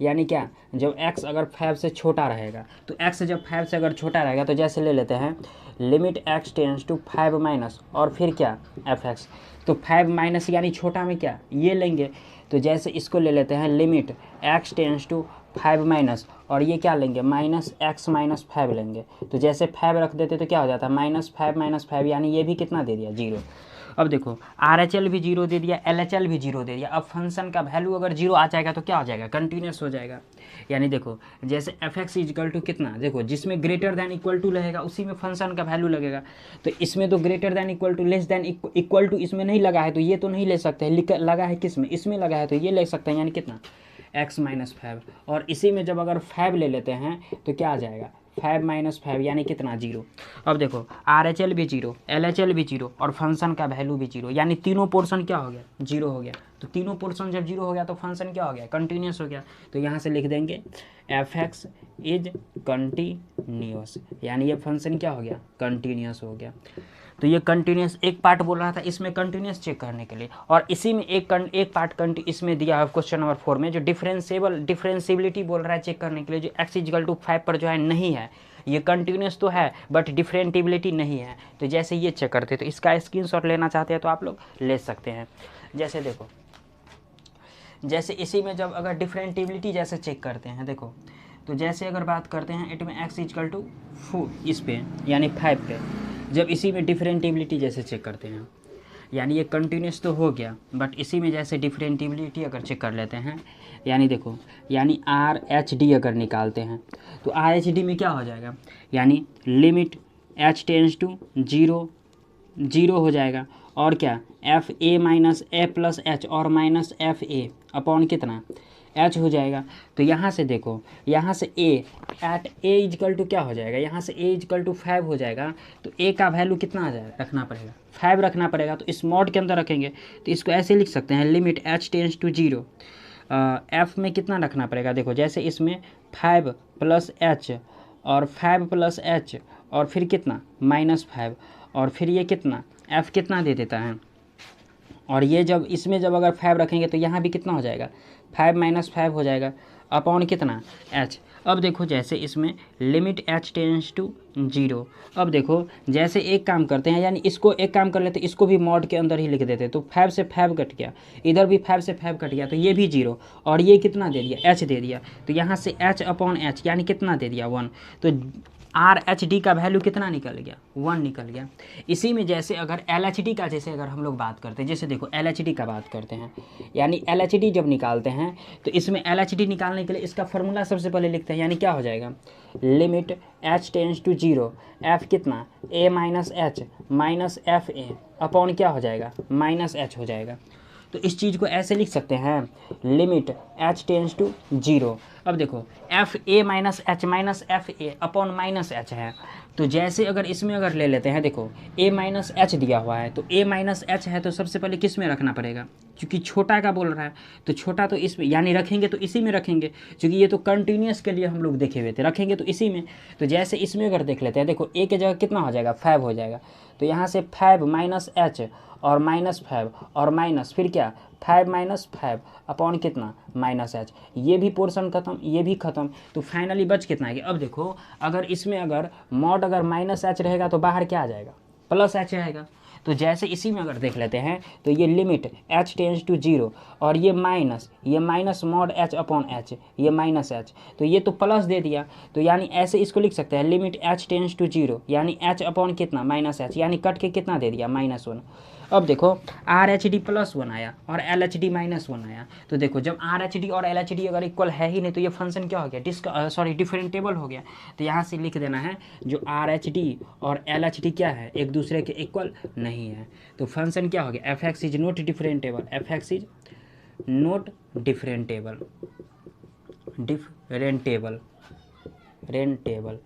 यानी क्या, जब x अगर 5 से छोटा रहेगा तो x जब 5 से अगर छोटा रहेगा तो जैसे ले लेते हैं limit x tends to 5 minus और फिर क्या fx। तो 5 माइनस यानी छोटा में क्या ये लेंगे, तो जैसे इसको ले लेते हैं limit x tends to 5 minus और ये क्या लेंगे माइनस एक्स माइनस 5 लेंगे। तो जैसे 5 रख देते तो क्या हो जाता है -5 माइनस 5, यानी ये भी कितना दे दिया 0। अब देखो RHL भी 0 दे दिया, LHL भी 0 दे दिया। अब फंक्शन का वैल्यू अगर 0 आ जाएगा तो क्या हो जाएगा कंटिन्यूस हो जाएगा। यानी देखो जैसे एफ एक्स इजकल टू कितना, देखो जिसमें ग्रेटर दैन इक्वल टू रहेगा उसी में फंक्शन का वैल्यू लगेगा। तो इसमें तो greater than equal to less than equal to इसमें नहीं लगा है, तो ये तो नहीं ले सकते हैं। लगा है किस में, इसमें लगा है, तो ये ले सकते हैं, यानी कितना x माइनस 5। और इसी में जब अगर 5 ले लेते हैं तो क्या आ जाएगा 5 माइनस 5 यानी कितना 0। अब देखो RHL भी 0, LHL भी 0 और फंक्शन का वैल्यू भी 0, यानी तीनों पोर्शन क्या हो गया 0 हो गया। तो तीनों पोर्शन जब 0 हो गया तो फंक्शन क्या हो गया कंटिन्यूस हो गया। तो यहाँ से लिख देंगे एफ एक्स इज कंटिन्यूस, यानी ये फंक्शन क्या हो गया कंटिन्यूस हो गया। तो ये कंटिन्यूस एक पार्ट बोल रहा था इसमें कंटिन्यूस चेक करने के लिए, और इसी में एक पार्ट इसमें दिया है क्वेश्चन नंबर 4 में जो डिफरेंशिएबिलिटी बोल रहा है चेक करने के लिए, जो x इक्वल टू 5 पर जो है नहीं है, ये कंटिन्यूस तो है बट डिफरेंटिबिलिटी नहीं है। तो जैसे ये चेक करते हैं, तो इसका स्क्रीनशॉट लेना चाहते हैं तो आप लोग ले सकते हैं। जैसे देखो जैसे इसी में जब अगर डिफरेंटिबिलिटी जैसे चेक करते हैं, देखो तो जैसे अगर बात करते हैं इट में x इक्वल टू 4 इस पे यानी 5 पे, जब इसी में डिफरेंटिबिलिटी जैसे चेक करते हैं, यानी ये कंटिन्यूस तो हो गया बट इसी में जैसे डिफरेंटिबिलिटी अगर चेक कर लेते हैं, यानी देखो यानी RHD अगर निकालते हैं तो RHD में क्या हो जाएगा, यानी लिमिट h टेंस टू 0 हो जाएगा और क्या FA minus A plus H और माइनस FA अपॉन कितना H हो जाएगा। तो यहाँ से देखो यहाँ से A at A is equal to क्या हो जाएगा, यहाँ से A इजकल टू 5 हो जाएगा। तो A का वैल्यू कितना आ जाएगा रखना पड़ेगा 5 रखना पड़ेगा। तो इस मॉड के अंदर रखेंगे तो इसको ऐसे लिख सकते हैं limit h tends to 0 F में कितना रखना पड़ेगा, देखो जैसे इसमें 5 प्लस H और 5 प्लस H और फिर कितना -5 और फिर ये कितना F कितना दे देता है, और ये जब इसमें जब अगर 5 रखेंगे तो यहाँ भी कितना हो जाएगा 5 माइनस 5 हो जाएगा अपॉन कितना h। अब देखो जैसे इसमें लिमिट h टेंस टू 0। अब देखो जैसे एक काम करते हैं, यानी इसको एक काम कर लेते, इसको भी मॉड के अंदर ही लिख देते। तो 5 से 5 कट गया, इधर भी 5 से 5 कट गया, तो ये भी 0 और ये कितना दे दिया h दे दिया। तो यहाँ से h अपॉन h यानी कितना दे दिया 1। तो RHD का वैल्यू कितना निकल गया 1 निकल गया। इसी में जैसे अगर LHD का जैसे अगर हम लोग बात करते हैं, जैसे देखो LHD का बात करते हैं, यानी LHD जब निकालते हैं तो इसमें LHD निकालने के लिए इसका फॉर्मूला सबसे पहले लिखते हैं, यानी क्या हो जाएगा limit h tends to 0 F कितना A minus H minus FA upon क्या हो जाएगा -H हो जाएगा। तो इस चीज़ को ऐसे लिख सकते हैं लिमिट h टेंस टू 0। अब देखो FA minus H upon -H है, तो जैसे अगर इसमें अगर ले लेते हैं, देखो a माइनस एच दिया हुआ है, तो a माइनस एच है तो सबसे पहले किस में रखना पड़ेगा, क्योंकि छोटा का बोल रहा है तो छोटा तो इसमें यानी रखेंगे तो इसी में रखेंगे, क्योंकि ये तो कंटिन्यूस के लिए हम लोग देखे हुए थे, रखेंगे तो इसी में। तो जैसे इसमें अगर देख लेते हैं, देखो a की जगह कितना हो जाएगा 5 हो जाएगा, तो यहाँ से 5 माइनस एच और माइनस 5 और माइनस फिर क्या 5 माइनस 5 अपॉन कितना माइनस एच, ये भी पोर्शन खत्म, ये भी खत्म, तो फाइनली बच कितना है। अब देखो अगर इसमें अगर मॉड अगर माइनस एच रहेगा तो बाहर क्या आ जाएगा प्लस एच आएगा। तो जैसे इसी में अगर देख लेते हैं तो ये लिमिट h टेंस टू 0 और ये minus mod h upon h, ये माइनस एच, तो ये तो प्लस दे दिया, तो यानी ऐसे इसको लिख सकते हैं लिमिट h टेंस टू 0 यानी h अपॉन कितना माइनस एच, यानी कट के कितना दे दिया -1। अब देखो आर एच डी +1 आया और एल एच डी -1 आया, तो देखो जब आर एच डी और एल एच डी अगर इक्वल है ही नहीं तो ये फंक्शन क्या हो गया डिफरेंटेबल हो गया। तो यहाँ से लिख देना है जो आर एच डी और एल एच डी क्या है एक दूसरे के इक्वल नहीं है, तो फंक्शन क्या हो गया f x is not differentiable, f x is not differentiable रेंटेबल,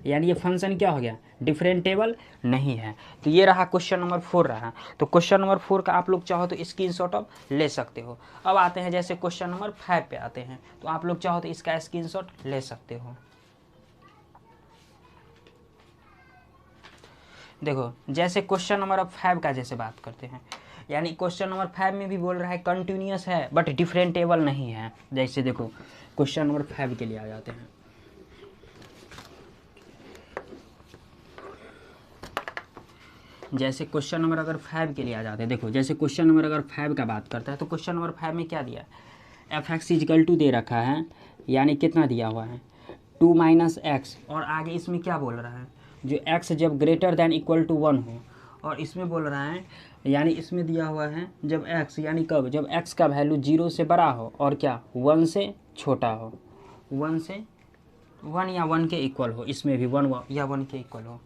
यानी ये फंक्शन क्या हो गया डिफरेंटेबल नहीं है। तो ये रहा क्वेश्चन नंबर 4 रहा। तो क्वेश्चन नंबर 4 का आप लोग चाहो तो स्क्रीनशॉट आप ले सकते हो। अब आते हैं जैसे क्वेश्चन नंबर 5 पे आते हैं, तो आप लोग चाहो तो इसका स्क्रीनशॉट ले सकते हो। देखो जैसे क्वेश्चन नंबर 5 का जैसे बात करते हैं, यानी क्वेश्चन नंबर 5 में भी बोल रहा है कंटिन्यूस है बट डिफरेंटेबल नहीं है। जैसे देखो क्वेश्चन नंबर 5 के लिए आ जाते हैं। जैसे क्वेश्चन नंबर अगर 5 के लिए आ जाते हैं, देखो जैसे क्वेश्चन नंबर अगर 5 का बात करता है तो क्वेश्चन नंबर 5 में क्या दिया एफ एक्स इजकल टू दे रखा है, यानी कितना दिया हुआ है 2 माइनस एक्स, और आगे इसमें क्या बोल रहा है जो x जब ग्रेटर दैन इक्वल टू 1 हो, और इसमें बोल रहा है यानी इसमें दिया हुआ है जब x यानी कब जब x का वैल्यू 0 से बड़ा हो और क्या 1 से छोटा हो, 1 या 1 के इक्वल हो, इसमें भी 1 या 1 के इक्वल हो।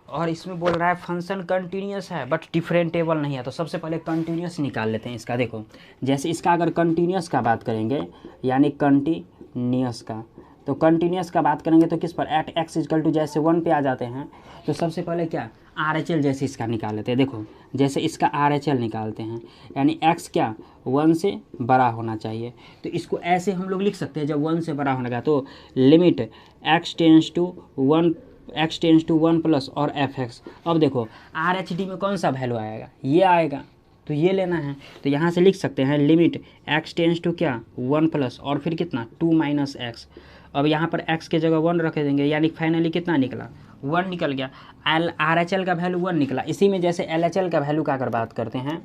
और इसमें बोल रहा है फंक्शन कंटिन्यूस है बट डिफरेंटेबल नहीं है। तो सबसे पहले कंटिन्यूस निकाल लेते हैं इसका। देखो जैसे इसका अगर कंटिन्यूस का बात करेंगे यानी कंटिन्यूस का, तो कंटिन्यूस का बात करेंगे तो किस पर एट एक्स इजकल टू जैसे 1 पे आ जाते हैं, तो सबसे पहले क्या आर एच एल जैसे इसका निकाल लेते हैं। देखो जैसे इसका आर एच एल निकालते हैं यानी एक्स क्या 1 से बड़ा होना चाहिए, तो इसको ऐसे हम लोग लिख सकते हैं जब 1 से बड़ा होने का, तो limit x tends to 1 plus और एफ एक्स। अब देखो आर एच डी में कौन सा वैल्यू आएगा ये आएगा, तो ये लेना है, तो यहाँ से लिख सकते हैं लिमिट एक्स टेंस टू क्या 1 प्लस और फिर कितना 2 माइनस एक्स। अब यहाँ पर x के जगह 1 रख देंगे, यानी फाइनली कितना निकला 1 निकल गया। आर एच एल का वैल्यू 1 निकला। इसी में जैसे एल एच एल का वैल्यू का अगर बात करते हैं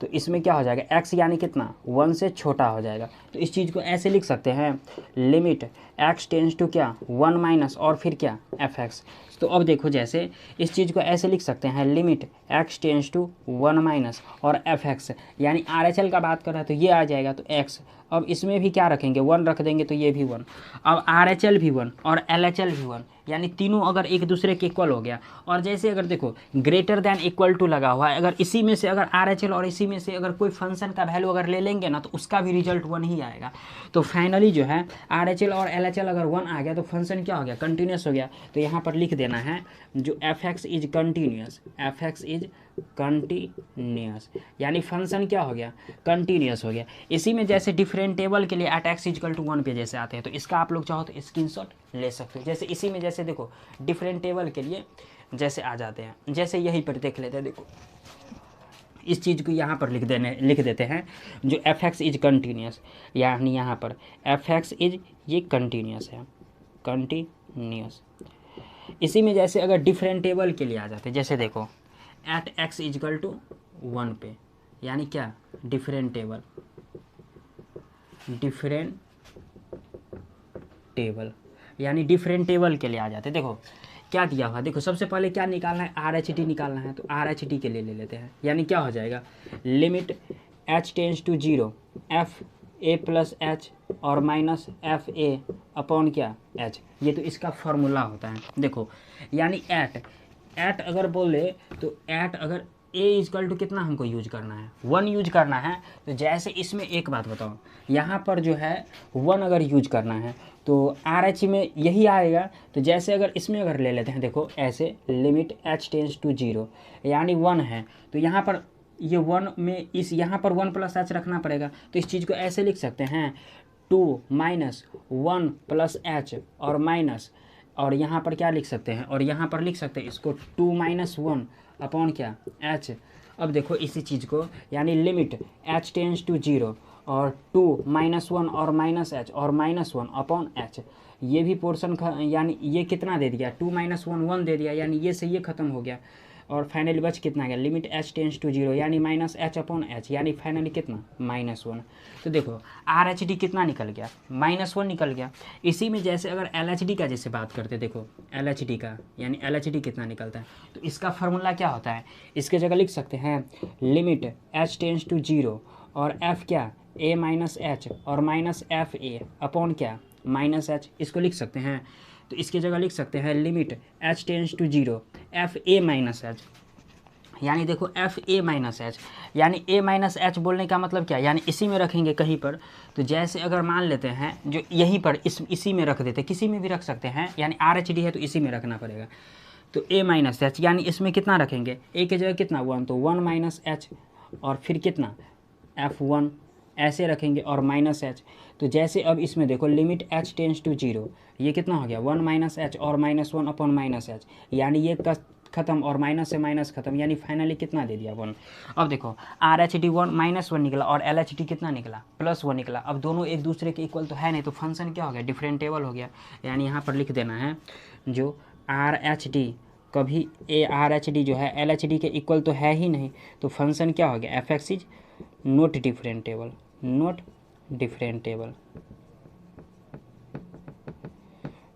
तो इसमें क्या हो जाएगा x यानी कितना 1 से छोटा हो जाएगा, तो इस चीज़ को ऐसे लिख सकते हैं लिमिट x टेंस टू क्या 1 माइनस और फिर क्या एफ एक्स। तो अब देखो जैसे इस चीज़ को ऐसे लिख सकते हैं limit x tends to 1 minus और एफ एक्स, यानी आर एच एल का बात कर रहा है तो ये आ जाएगा तो x। अब इसमें भी क्या रखेंगे 1 रख देंगे तो ये भी 1। अब आर एच एल भी 1 और एल एच एल भी 1, यानी तीनों अगर एक दूसरे के इक्वल हो गया। और जैसे अगर देखो ग्रेटर दैन इक्वल टू लगा हुआ है, अगर इसी में से अगर आर एच एल और इसी में से अगर कोई फंक्शन का वैल्यू अगर ले लेंगे ना तो उसका भी रिजल्ट 1 ही आएगा। तो फाइनली जो है आर एच एल और एल एच एल अगर 1 आ गया तो फंक्शन क्या हो गया कंटिन्यूस हो गया। तो यहाँ पर लिख देना है जो F x is continuous, F x is continuous, यानी फंक्शन क्या हो गया कंटिन्यूस हो गया। इसी में जैसे डिफरेंटेबल के लिए एट एक्स इजकल टू 1 पे जैसे आते हैं तो इसका आप लोग चाहो तो स्क्रीनशॉट ले सकते हो। जैसे इसी में जैसे देखो डिफरेंटेबल के लिए जैसे आ जाते हैं, जैसे यहीं पर देख लेते हैं, देखो इस चीज़ को यहाँ पर लिख देते हैं जो एफ एक्स इज कंटिन्यूस, यानी यहाँ पर एफ एक्स इज ये कंटिन्यूस है कंटिन्यूस। इसी में जैसे अगर डिफरेंटेबल के लिए आ जाते हैं, जैसे देखो एट एक्स इजकल टू 1 पे, यानी क्या डिफरेंटेबल यानी डिफरेंटेबल के लिए आ जाते हैं। देखो क्या दिया हुआ, देखो सबसे पहले क्या निकालना है आर एच डी निकालना है, तो आर एच डी के लिए ले लेते हैं, यानी क्या हो जाएगा limit h tends to 0 f a plus h और माइनस एफ ए अपॉन क्या एच, ये तो इसका फॉर्मूला होता है। देखो यानी एट अगर बोले तो एट अगर ए इजकल टू कितना हमको यूज करना है, 1 यूज करना है। तो जैसे इसमें एक बात बताओ, यहाँ पर जो है 1 अगर यूज करना है तो आर एच में यही आएगा। तो जैसे अगर इसमें अगर ले लेते हैं, देखो ऐसे लिमिट h टेंस टू 0 यानी 1 है, तो यहाँ पर ये 1 में इस यहाँ पर 1 प्लस एच रखना पड़ेगा। तो इस चीज़ को ऐसे लिख सकते हैं 2 माइनस 1 प्लस एच और माइनस, और यहाँ पर क्या लिख सकते हैं, और यहाँ पर लिख सकते हैं इसको 2 माइनस 1 अपॉन क्या एच। अब देखो इसी चीज़ को यानी लिमिट h टेंस टू 0 और 2 माइनस 1 और माइनस एच और माइनस 1 अपॉन एच, ये भी पोर्शन यानी ये कितना दे दिया 2 माइनस 1 1 दे दिया, यानी ये से ये खत्म हो गया। और फाइनली बच कितना गया लिमिट h टेंस टू 0 यानी माइनस एच अपॉन एच, यानी फाइनली कितना -1। तो देखो आर एच डी कितना निकल गया -1 निकल गया। इसी में जैसे अगर एल एच डी का जैसे बात करते, देखो एल एच डी का यानी एल एच डी कितना निकलता है, तो इसका फार्मूला क्या होता है, इसके जगह लिख सकते हैं लिमिट h टेंस टू 0 और f क्या a माइनस एच और माइनस एफ ए अपॉन क्या माइनस एच, इसको लिख सकते हैं। तो इसके जगह लिख सकते हैं limit h tends to 0 f a minus h, यानी देखो एफ ए माइनस एच, यानी ए माइनस एच बोलने का मतलब क्या, यानी इसी में रखेंगे कहीं पर। तो जैसे अगर मान लेते हैं जो यहीं पर इसी में रख देते, किसी में भी रख सकते हैं, यानी आर एच डी है तो इसी में रखना पड़ेगा। तो ए माइनस एच यानी इसमें कितना रखेंगे, ए की जगह कितना 1, तो 1 माइनस एच और फिर कितना F1 ऐसे रखेंगे और माइनस एच। तो जैसे अब इसमें देखो लिमिट h टेंस टू 0, ये कितना हो गया 1 माइनस एच और -1 अपॉन माइनस एच, यानी ये खत्म और माइनस से माइनस खत्म, यानी फाइनली कितना दे दिया 1। अब देखो आर एच डी 1 -1 निकला और एल एच डी कितना निकला +1 निकला। अब दोनों एक दूसरे के इक्वल तो है नहीं, तो फंक्शन क्या हो गया डिफरेंटेबल हो गया। यानी यहाँ पर लिख देना है जो आर एच डी कभी ए आर एच डी जो है एल एच डी के इक्वल तो है ही नहीं, तो फंक्शन क्या हो गया f x is not differentiable, not differentiable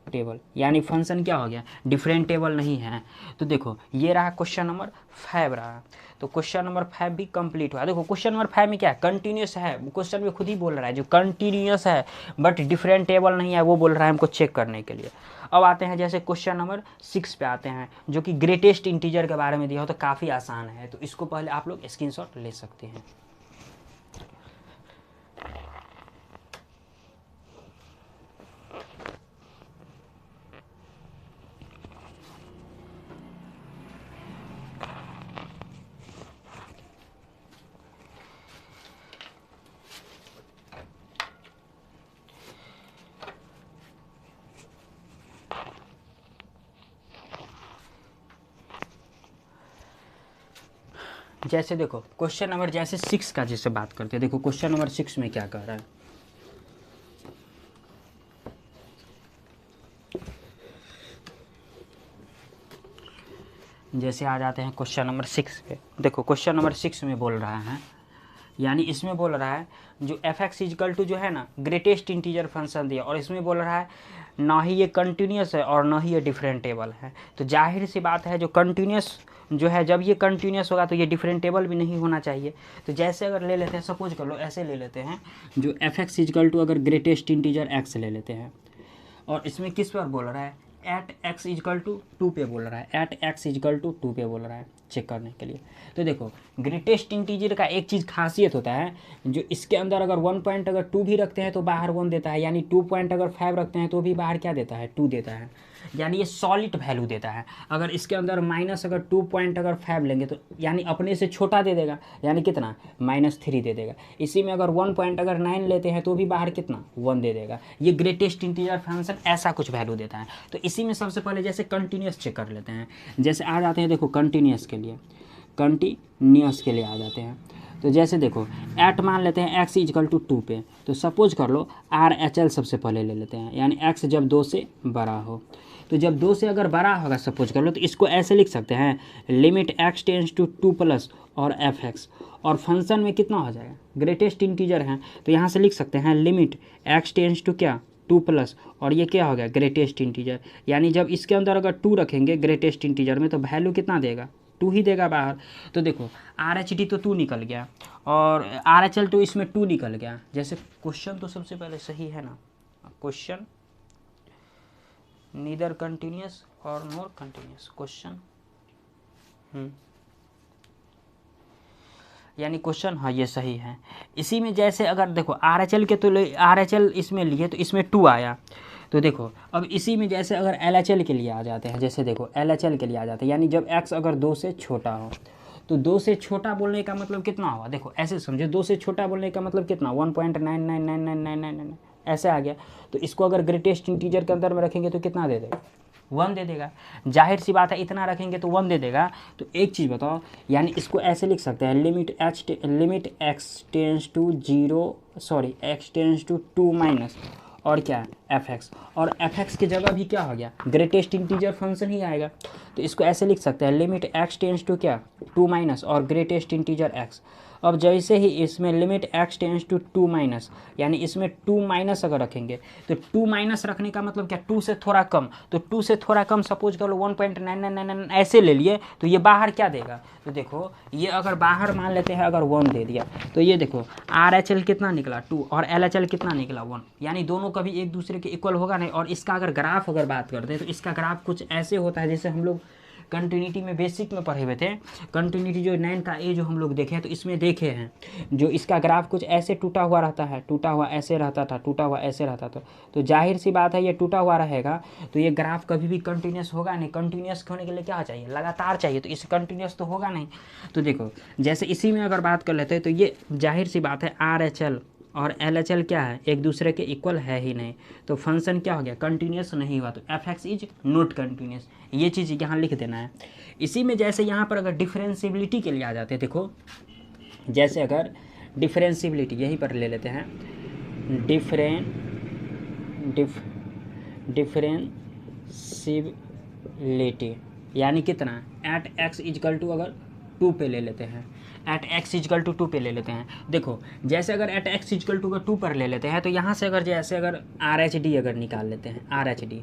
टेबल, यानी फंक्शन क्या हो गया डिफरेंटेबल नहीं है। तो देखो ये रहा क्वेश्चन नंबर 5 रहा। तो क्वेश्चन नंबर 5 भी कंप्लीट हुआ। देखो क्वेश्चन नंबर 5 में क्या है कंटिन्यूस है, क्वेश्चन में खुद ही बोल रहा है जो कंटिन्यूस है बट डिफरेंटेबल नहीं है, वो बोल रहा है हमको चेक करने के लिए। अब आते हैं जैसे क्वेश्चन नंबर 6 पे आते हैं, जो कि ग्रेटेस्ट इंटीजर के बारे में दिया हो, तो काफ़ी आसान है, तो इसको पहले आप लोग स्क्रीनशॉट ले सकते हैं। जैसे देखो क्वेश्चन नंबर जैसे 6 का जैसे बात करते हैं, देखो क्वेश्चन नंबर 6 में क्या कह रहा है, जैसे आ जाते हैं क्वेश्चन नंबर 6 पे। देखो क्वेश्चन नंबर 6 में बोल रहा है, यानी इसमें बोल रहा है जो एफ एक्स इजकल टू जो है ना ग्रेटेस्ट इंटीजर फंक्शन दिया, और इसमें बोल रहा है ना ही ये कंटिन्यूस है और ना ही ये डिफरेंटेबल है। तो जाहिर सी बात है जो कंटिन्यूस जो है, जब ये कंटिन्यूस होगा तो ये डिफरेंटेबल भी नहीं होना चाहिए। तो जैसे अगर ले लेते हैं, सपोज कर लो ऐसे ले लेते हैं, जो एफ एक्स इजकल टू अगर ग्रेटेस्ट इंटीजर एक्स ले लेते हैं, और इसमें किस पर बोल रहा है एट एक्स इजकल टू 2 पे बोल रहा है, एट एक्स इजकल टू 2 पे बोल रहा है चेक करने के लिए। तो देखो ग्रेटेस्ट इंटीजर का एक चीज़ खासियत होता है, जो इसके अंदर अगर 1 पॉइंट अगर 2 भी रखते हैं तो बाहर 1 देता है, यानी 2 पॉइंट अगर 5 रखते हैं तो भी बाहर क्या देता है 2 देता है, यानी ये सॉलिड वैल्यू देता है। अगर इसके अंदर माइनस अगर 2 पॉइंट अगर 5 लेंगे तो यानी अपने से छोटा दे देगा, यानी कितना -3 दे देगा। इसी में अगर 1 पॉइंट अगर 9 लेते हैं तो भी बाहर कितना 1 दे देगा। ये ग्रेटेस्ट इंटीजर फंक्शन ऐसा कुछ वैल्यू देता है। तो इसी में सबसे पहले जैसे कंटिन्यूस चेक कर लेते हैं, जैसे आ जाते हैं देखो कंटिन्यूस के लिए, कंटिन्यूस के लिए आ जाते हैं। तो जैसे देखो एट मान लेते हैं एक्स इजकल टू 2 पे, तो सपोज कर लो आर एच एल सबसे पहले ले लेते हैं, यानी एक्स जब 2 से बड़ा हो। तो जब 2 से अगर बड़ा होगा सपोज कर लो, तो इसको ऐसे लिख सकते हैं limit x tends to 2 plus और एफ एक्स, और फंक्शन में कितना हो जाएगा ग्रेटेस्ट इंटीजर है, तो यहाँ से लिख सकते हैं लिमिट एक्स टेंस टू क्या 2 प्लस, और ये क्या हो गया ग्रेटेस्ट इंटीजर, यानी जब इसके अंदर अगर 2 रखेंगे ग्रेटेस्ट इंटीजर में तो वैल्यू कितना देगा 2 ही देगा बाहर। तो देखो आर एच डी तो 2 निकल गया और आर एच एल तो इसमें 2 निकल गया। जैसे क्वेश्चन तो सबसे पहले सही है ना, क्वेश्चन नीदर कंटिन्यूस और नॉर कंटिन्यूस क्वेश्चन यानी क्वेश्चन हाँ ये सही है। इसी में जैसे अगर देखो RHL के तो RHL इसमें लिए तो इसमें 2 आया, तो देखो अब इसी में जैसे अगर LHL के लिए आ जाते हैं, जैसे देखो LHL के लिए आ जाते हैं, यानी जब x अगर 2 से छोटा हो तो 2 से छोटा बोलने का मतलब कितना हुआ, देखो ऐसे समझो 2 से छोटा बोलने का मतलब कितना 1.999999 ऐसे आ गया। तो इसको अगर ग्रेटेस्ट इंटीजर के अंदर में रखेंगे तो कितना दे देगा, 1 दे देगा। जाहिर सी बात है इतना रखेंगे तो 1 दे देगा। तो एक चीज़ बताओ, यानी इसको ऐसे लिख सकते हैं limit x tends to 2 minus और क्या fx, और fx की जगह भी क्या हो गया ग्रेटेस्ट इंटीजर फंक्शन ही आएगा। तो इसको ऐसे लिख सकते हैं लिमिट x टेंस टू क्या 2 माइनस और ग्रेटेस्ट इंटीजर x। अब जैसे ही इसमें limit x tends to 2 minus, यानी इसमें 2 माइनस अगर रखेंगे तो 2 माइनस रखने का मतलब क्या 2 से थोड़ा कम, तो 2 से थोड़ा कम सपोज कर लो 1.9999 ऐसे ले लिए, तो ये बाहर क्या देगा, तो देखो ये अगर बाहर मान लेते हैं अगर 1 दे दिया तो ये देखो RHL कितना निकला 2 और LHL कितना निकला 1, यानी दोनों कभी एक दूसरे के इक्वल होगा नहीं। और इसका अगर ग्राफ अगर बात करते हैं तो इसका ग्राफ कुछ ऐसे होता है जैसे हम लोग कंटिन्यूटी में बेसिक में पढ़े हुए थे। कंटिन्यूटी जो 9 का ए जो हम लोग देखे हैं तो इसमें देखे हैं जो इसका ग्राफ कुछ ऐसे टूटा हुआ रहता है, टूटा हुआ ऐसे रहता था, टूटा हुआ ऐसे रहता था। तो जाहिर सी बात है ये टूटा हुआ रहेगा तो ये ग्राफ कभी भी कंटिन्यूस होगा नहीं। कंटिन्यूस होने के लिए क्या चाहिए, लगातार चाहिए, तो इसे कंटिन्यूस तो होगा नहीं। तो देखो जैसे इसी में अगर बात कर लेते हैं तो ये जाहिर सी बात है RHL और LHL क्या है एक दूसरे के इक्वल है ही नहीं, तो फंक्शन क्या हो गया कंटिन्यूस नहीं हुआ, तो fx इज नॉट कंटिन्यूस। ये चीज़ यहाँ लिख देना है। इसी में जैसे यहाँ पर अगर डिफरेंशिबिलिटी के लिए आ जाते हैं, देखो जैसे अगर डिफरेंशिबिलिटी यहीं पर ले लेते हैं, डिफरेंशिबिलिटी यानी कितना एट x इजकल टू अगर 2 पे ले लेते हैं, एट x इजकल टू 2 पे ले लेते हैं। देखो जैसे अगर एट x इजकल टू 2 पर ले लेते हैं तो यहाँ से अगर जैसे अगर RHD अगर निकाल लेते हैं RHD,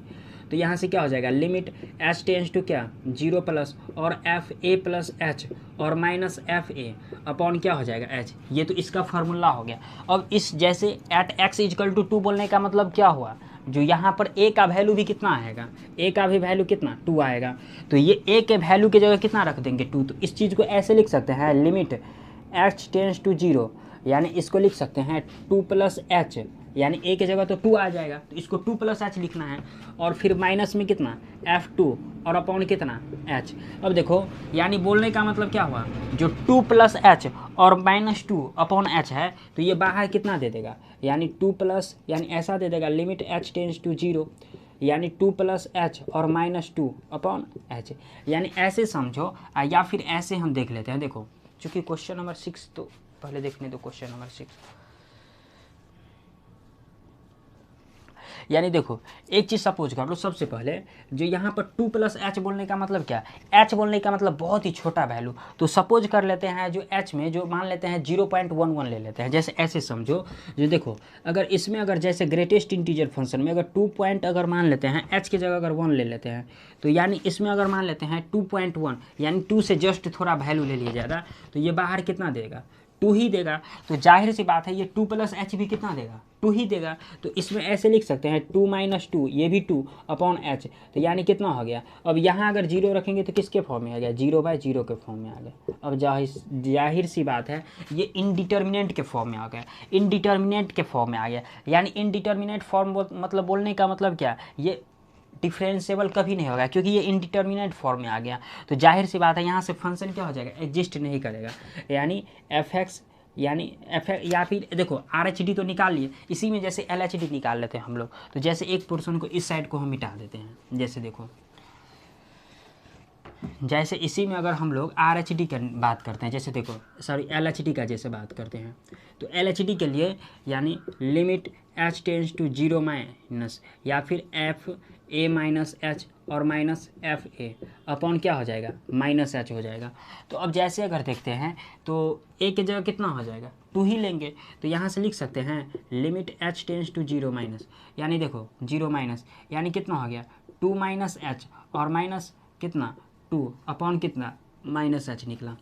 तो यहाँ से क्या हो जाएगा लिमिट h टेंस टू क्या 0 प्लस और fa प्लस h और माइनस fa अपॉन क्या हो जाएगा h। ये तो इसका फार्मूला हो गया। अब इस जैसे एट x इजकल टू 2 बोलने का मतलब क्या हुआ, जो यहाँ पर a का वैल्यू भी कितना आएगा, a का भी वैल्यू कितना 2 आएगा, तो ये a के वैल्यू की जगह कितना रख देंगे 2। तो इस चीज़ को ऐसे लिख सकते हैं लिमिट h टेंस टू 0, यानी इसको लिख सकते हैं 2 प्लस h, यानी a की जगह तो 2 आ जाएगा तो इसको 2 प्लस h लिखना है, और फिर माइनस में कितना f2 और अपॉन कितना h। अब देखो यानी बोलने का मतलब क्या हुआ, जो 2 प्लस h और माइनस 2 अपॉन h है तो ये बाहर कितना दे देगा, यानी 2 प्लस यानी ऐसा दे देगा लिमिट h टेंस टू 0 यानी 2 प्लस h और माइनस 2 अपॉन h, यानी ऐसे समझो। या फिर ऐसे हम देख लेते हैं, देखो चूँकि क्वेश्चन नंबर 6 तो पहले देखने दो क्वेश्चन नंबर 6। यानी देखो एक चीज़ सपोज कर लो, सबसे पहले जो यहाँ पर 2 प्लस h बोलने का मतलब क्या, h बोलने का मतलब बहुत ही छोटा वैल्यू। तो सपोज कर लेते हैं जो h में जो मान लेते हैं 0.11 ले लेते हैं, जैसे ऐसे समझो। जो देखो अगर इसमें अगर जैसे ग्रेटेस्ट इंटीजर फंक्शन में अगर 2 पॉइंट अगर मान लेते हैं h की जगह अगर 1 ले लेते हैं, तो यानी इसमें अगर मान लेते हैं 2.1 यानी 2 से जस्ट थोड़ा वैल्यू ले लिया ज़्यादा, तो ये बाहर कितना देगा 2 ही देगा। तो जाहिर सी बात है ये 2 प्लस h भी कितना देगा 2 ही देगा। तो इसमें ऐसे लिख सकते हैं 2 माइनस 2 ये भी 2 अपॉन h, तो यानी कितना हो गया। अब यहाँ अगर 0 रखेंगे तो किसके फॉर्म में आ गया 0/0 के फॉर्म में आ गया। अब जाहिर सी बात है ये इनडिटर्मिनेंट के फॉर्म में आ गया, इनडिटर्मिनेंट के फॉर्म में आ गया। यानी इनडिटर्मिनेंट फॉर्म मतलब बोलने का मतलब क्या, ये डिफरेंशिएबल कभी नहीं होगा क्योंकि ये इनडिटर्मिनेंट फॉर्म में आ गया। तो जाहिर सी बात है यहाँ से फंक्शन क्या हो जाएगा एग्जिस्ट नहीं करेगा, यानी fx यानी या फिर देखो RHD तो निकाल लिए, इसी में जैसे LHD निकाल लेते हैं हम लोग। तो जैसे एक पोर्शन को इस साइड को हम मिटा देते हैं, जैसे देखो जैसे इसी में अगर हम लोग RHD की बात करते हैं, जैसे देखो सॉरी LHD का जैसे बात करते हैं, तो LHD के लिए यानी limit h tends to 0 minus या फिर fa माइनस h और माइनस fa अपॉन क्या हो जाएगा माइनस h हो जाएगा। तो अब जैसे अगर देखते हैं तो a की जगह कितना हो जाएगा 2 ही लेंगे, तो यहाँ से लिख सकते हैं limit h tends to 0 minus, यानी देखो 0 माइनस यानी कितना हो गया 2 माइनस h और माइनस कितना 2 अपॉन कितना माइनस h निकला।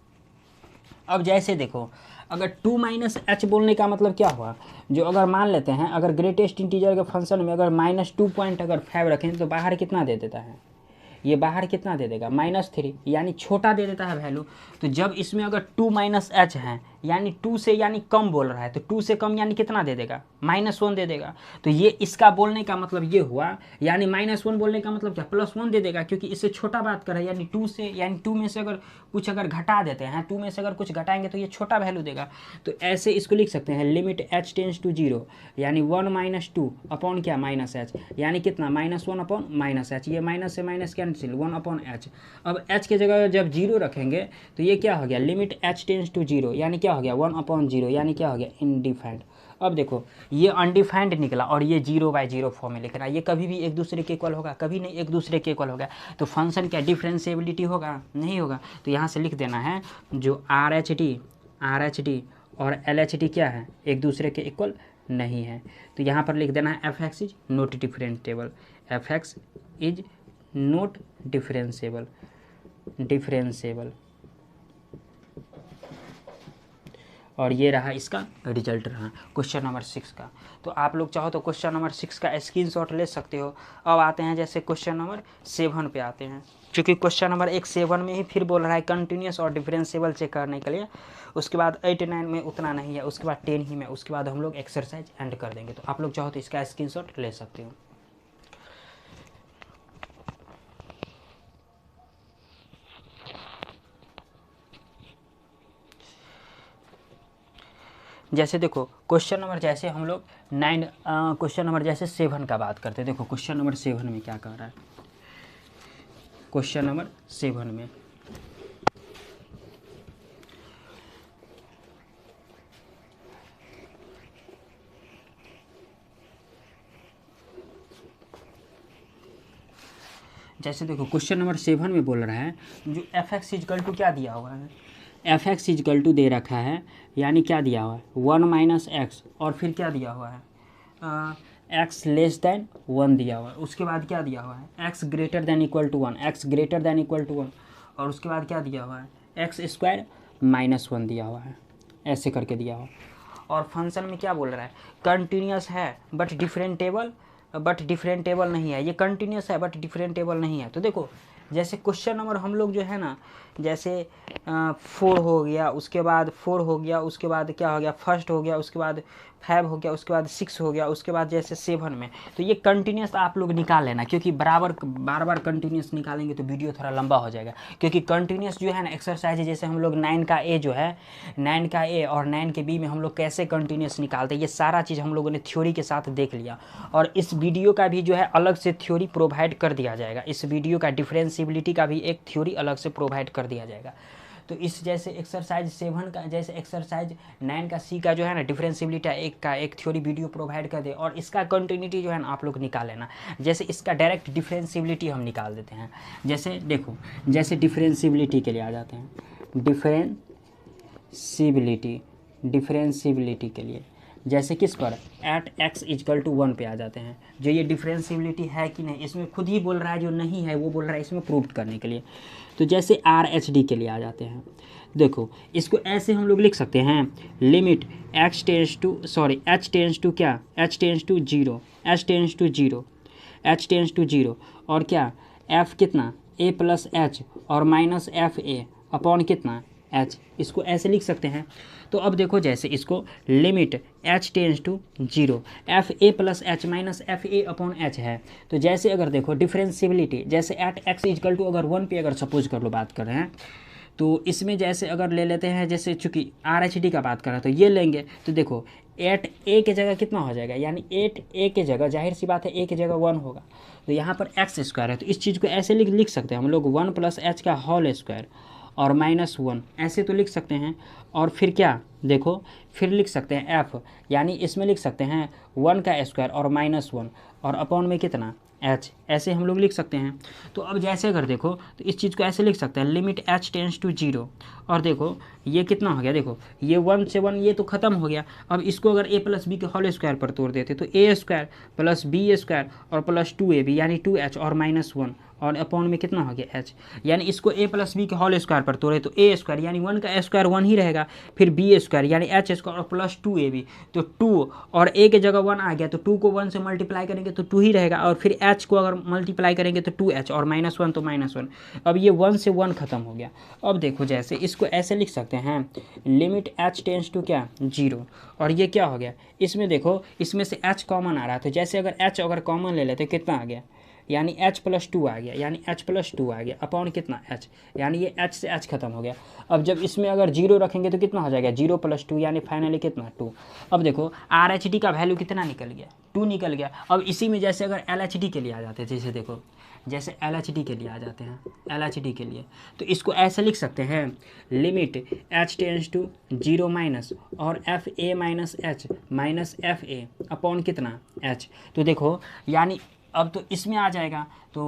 अब जैसे देखो अगर 2 माइनस h बोलने का मतलब क्या हुआ, जो अगर मान लेते हैं अगर ग्रेटेस्ट इंटीजर के फंक्शन में अगर -2.5 रखें तो बाहर कितना दे देता है, ये बाहर कितना दे देगा -3, यानी छोटा दे देता है वैल्यू। तो जब इसमें अगर 2 माइनस h है यानी 2 से यानी कम बोल रहा है, तो 2 से कम यानी कितना दे देगा, -1 दे देगा। तो ये इसका बोलने का मतलब ये हुआ, यानी -1 बोलने का मतलब क्या, +1 दे देगा, क्योंकि इससे छोटा बात कर रहा है। यानी 2 से, यानी 2 में से अगर कुछ अगर घटा देते हैं, 2 में से अगर कुछ घटाएंगे तो ये छोटा वैल्यू देगा। तो ऐसे इसको लिख सकते हैं, लिमिट h टेंस टू 0 यानी 1 - 2 अपॉन क्या, -h, यानी कितना, -1 अपॉन -h। ये माइनस से माइनस कैंसिल, 1 अपॉन h। अब h के जगह जब 0 रखेंगे तो ये क्या हो गया, लिमिट h टेंस टू 0 यानी क्या हो गया, 1 अपॉन 0 यानी क्या हो गया, इनडिफाइंड। अब देखो ये अनडिफाइंड निकला और ये 0/0 फॉर्म में लिख रहा है। ये कभी भी एक दूसरे के इक्वल होगा, कभी नहीं एक दूसरे के इक्वल होगा। तो फंक्शन क्या डिफरेंशिएबिलिटी होगा, नहीं होगा। तो यहाँ से लिख देना है जो RHD और LHD क्या है, एक दूसरे के इक्वल नहीं है। तो यहाँ पर लिख देना है f(x) is not differentiable, f(x) is not differentiable. और ये रहा इसका रिजल्ट रहा क्वेश्चन नंबर 6 का। तो आप लोग चाहो तो क्वेश्चन नंबर 6 का स्क्रीनशॉट ले सकते हो। अब आते हैं जैसे क्वेश्चन नंबर 7 पे आते हैं, क्योंकि क्वेश्चन नंबर 7 में ही फिर बोल रहा है कंटिन्यूस और डिफरेंशिएबल चेक करने के लिए। उसके बाद 8, 9 में उतना नहीं है, उसके बाद 10 ही में, उसके बाद हम लोग एक्सरसाइज एंड कर देंगे। तो आप लोग चाहो तो इसका स्क्रीनशॉट ले सकते हो। जैसे देखो क्वेश्चन नंबर जैसे हम लोग 9 क्वेश्चन नंबर जैसे 7 का बात करते हैं। देखो क्वेश्चन नंबर 7 में क्या कह रहा है, क्वेश्चन नंबर 7 में जैसे देखो क्वेश्चन नंबर 7 में बोल रहा है जो f(x) इजकल टू क्या दिया हुआ है, f(x) इजकल टू दे रखा है, यानी क्या दिया हुआ है 1 - x, और फिर क्या दिया हुआ है x लेस दैन 1 दिया हुआ है। उसके बाद क्या दिया हुआ है x greater than equal to 1, x greater than equal to 1, और उसके बाद क्या दिया हुआ है x² -1 दिया हुआ है, ऐसे करके दिया हुआ। और फंक्शन में क्या बोल रहा है, कंटिन्यूस है बट डिफरेंटेबल नहीं है। ये कंटिन्यूस है बट डिफरेंटेबल नहीं है। तो देखो जैसे क्वेश्चन नंबर हम लोग जो है ना, जैसे 4 हो गया, उसके बाद 4 हो गया, उसके बाद क्या हो गया, फर्स्ट हो गया, उसके बाद 5 हो गया, उसके बाद 6 हो गया, उसके बाद जैसे 7 में। तो ये कंटिन्यूस आप लोग निकाल लेना, क्योंकि बार बार कंटिन्यूस निकालेंगे तो वीडियो थोड़ा लंबा हो जाएगा। क्योंकि कंटिन्यूस जो है ना एक्सरसाइज, जैसे हम लोग 9 का ए जो है, 9 का ए और 9 के बी में हम लोग कैसे कंटिन्यूस निकालते हैं, ये सारा चीज़ हम लोगों ने थ्योरी के साथ देख लिया। और इस वीडियो का भी जो है अलग से थ्योरी प्रोवाइड कर दिया जाएगा। इस वीडियो का डिफरेंशिएबिलिटी का भी एक थ्योरी अलग से प्रोवाइड कर दिया जाएगा। तो इस जैसे एक्सरसाइज 7 का, जैसे एक्सरसाइज 9 का सी का जो है ना डिफरेंशिएबिलिटी का एक थ्योरी वीडियो प्रोवाइड कर दे, और इसका कंटिन्यूटी जो है ना आप लोग निकाल लेना। जैसे इसका डायरेक्ट डिफरेंशिएबिलिटी हम निकाल देते हैं। जैसे देखो, जैसे डिफरेंशिएबिलिटी के लिए आ जाते हैं, डिफरेंशिएबिलिटी के लिए जैसे किस पर, @x = 1 पे आ जाते हैं। जो ये डिफरेंशिएबिलिटी है कि नहीं, इसमें खुद ही बोल रहा है, जो नहीं है वो बोल रहा है इसमें प्रूव करने के लिए। तो जैसे RHD के लिए आ जाते हैं। देखो इसको ऐसे हम लोग लिख सकते हैं, लिमिट h टेंस टू 0 और क्या f कितना a + h और -fa अपॉन कितना h, इसको ऐसे लिख सकते हैं। तो अब देखो जैसे इसको limit h tends to 0 fa + h - fa upon h है। तो जैसे अगर देखो डिफरेंशिएबिलिटी, जैसे @x = अगर 1 पे अगर सपोज कर लो बात कर रहे हैं, तो इसमें जैसे अगर ले लेते हैं, जैसे चूँकि RHD का बात कर रहे हैं तो ये लेंगे। तो देखो 8a के जगह कितना हो जाएगा, यानी 8a के जगह जाहिर सी बात है a की जगह 1 होगा। तो यहाँ पर x² है, तो इस चीज़ को ऐसे लिख सकते हैं हम लोग 1 + h का होल स्क्वायर और -1, ऐसे तो लिख सकते हैं। और फिर क्या देखो, फिर लिख सकते हैं f, यानी इसमें लिख सकते हैं 1 का स्क्वायर और -1 और अपॉन में कितना h, ऐसे हम लोग लिख सकते हैं। तो अब जैसे अगर देखो तो इस चीज़ को ऐसे लिख सकते हैं, लिमिट h टेंस टू 0, और देखो ये कितना हो गया, देखो ये 1 से 1 ये तो ख़त्म हो गया। अब इसको अगर a + b के होल स्क्वायर पर तोड़ देते तो a² + b² और +2ab यानी 2h और -1 और अपॉन में कितना हो गया एच, यानी इसको ए प्लस बी के होल स्क्वायर पर तोड़े तो ए स्क्वायर यानी 1 का स्क्वायर 1 ही रहेगा, फिर बी स्क्वायर यानी एच स्क्वायर और प्लस 2ab, तो 2 और ए के जगह 1 आ गया तो 2 को 1 से मल्टीप्लाई करेंगे तो 2 ही रहेगा, और फिर एच को अगर मल्टीप्लाई करेंगे तो 2h और -1 तो -1। अब ये 1 से 1 खत्म हो गया। अब देखो जैसे इसको ऐसे लिख सकते हैं लिमिट h टेंस टू क्या 0, और ये क्या हो गया, इसमें देखो इसमें से h कॉमन आ रहा है, तो जैसे अगर h अगर कॉमन ले लेते कितना आ गया, यानी h प्लस 2 आ गया, यानी h प्लस 2 आ गया अपॉन कितना h, यानी ये h से h खत्म हो गया। अब जब इसमें अगर 0 रखेंगे तो कितना हो जाएगा 0 प्लस 2 यानी फाइनली कितना 2। अब देखो RHD का वैल्यू कितना निकल गया 2 निकल गया। अब इसी में जैसे अगर LHD के लिए आ जाते हैं, जैसे देखो जैसे LHD के लिए आ जाते हैं, LHD के लिए तो इसको ऐसे लिख सकते हैं limit h tends to 0 minus और fa minus h minus fa upon कितना h। तो देखो यानी अब तो इसमें आ जाएगा तो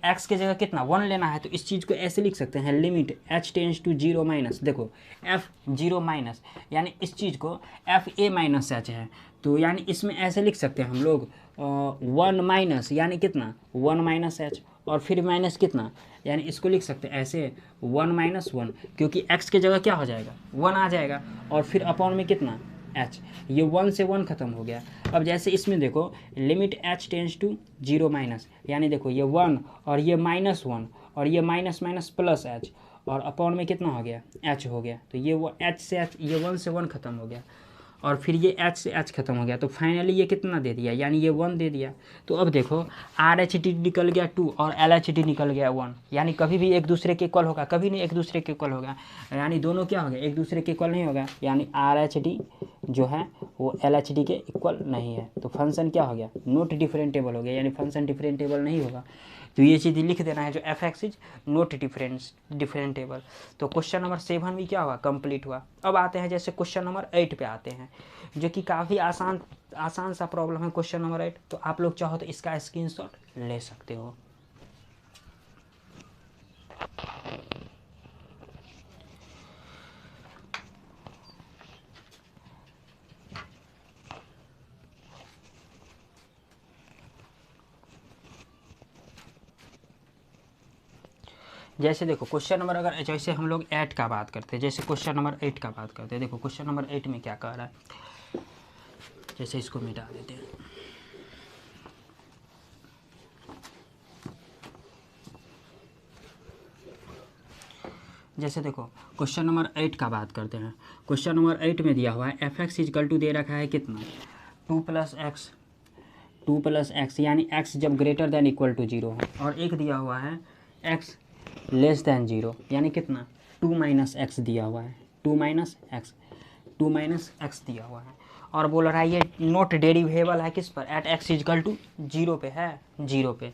x के जगह कितना 1 लेना है, तो इस चीज़ को ऐसे लिख सकते हैं limit h tends to 0 minus, देखो f0 माइनस यानी इस चीज़ को fa माइनस h है, तो यानी इसमें ऐसे लिख सकते हैं हम लोग 1 माइनस यानी कितना 1 माइनस h, और फिर माइनस कितना, यानी इसको लिख सकते हैं ऐसे 1 माइनस 1, क्योंकि x के जगह क्या हो जाएगा 1 आ जाएगा, और फिर अपॉन में कितना h, ये 1 से 1 खत्म हो गया। अब जैसे इसमें देखो limit h tends to 0 minus, यानी देखो ये 1 और ये -1 और ये माइनस माइनस प्लस h, और अपॉन में कितना हो गया h हो गया, तो ये वो h से h, ये 1 से 1 खत्म हो गया, और फिर ये h से h खत्म हो गया, तो फाइनली ये कितना दे दिया, यानी ये 1 दे दिया। तो अब देखो RHD निकल गया 2 और LHD निकल गया 1, यानी कभी भी एक दूसरे के इक्वल होगा, कभी नहीं एक दूसरे के इक्वल होगा, यानी दोनों क्या हो गया एक दूसरे के इक्वल नहीं होगा, यानी RHD जो है वो LHD के इक्वल नहीं है, तो फंक्शन क्या हो गया नॉट डिफरेंटेबल हो गया, यानी फंक्शन डिफरेंटेबल नहीं होगा। तो ये चीज़ लिख देना है जो fx इज नॉट डिफरेंटेबल। तो क्वेश्चन नंबर 7 भी क्या हुआ कंप्लीट हुआ। अब आते हैं जैसे क्वेश्चन नंबर 8 पे आते हैं, जो कि काफ़ी आसान सा प्रॉब्लम है क्वेश्चन नंबर 8, तो आप लोग चाहो तो इसका स्क्रीनशॉट ले सकते हो। जैसे देखो क्वेश्चन नंबर अगर जैसे हम लोग 8 का बात करते हैं, जैसे क्वेश्चन नंबर 8 का बात करते हैं, देखो क्वेश्चन नंबर 8 में क्या कह रहा है, जैसे इसको मिटा देते हैं। जैसे देखो क्वेश्चन नंबर 8 का बात करते हैं, क्वेश्चन नंबर 8 में दिया हुआ है fx इजकल टू दे रखा है कितना 2 प्लस एक्स, यानी x जब ग्रेटर देन इक्वल टू 0 हो, और एक दिया हुआ है x लेस दैन 0 यानी कितना 2 माइनस एक्स दिया हुआ है, 2 माइनस एक्स दिया हुआ है, और बोल रहा है ये नॉट डेरिवेबल है किस पर एट एक्स इजकल टू 0 पे है, 0 पे,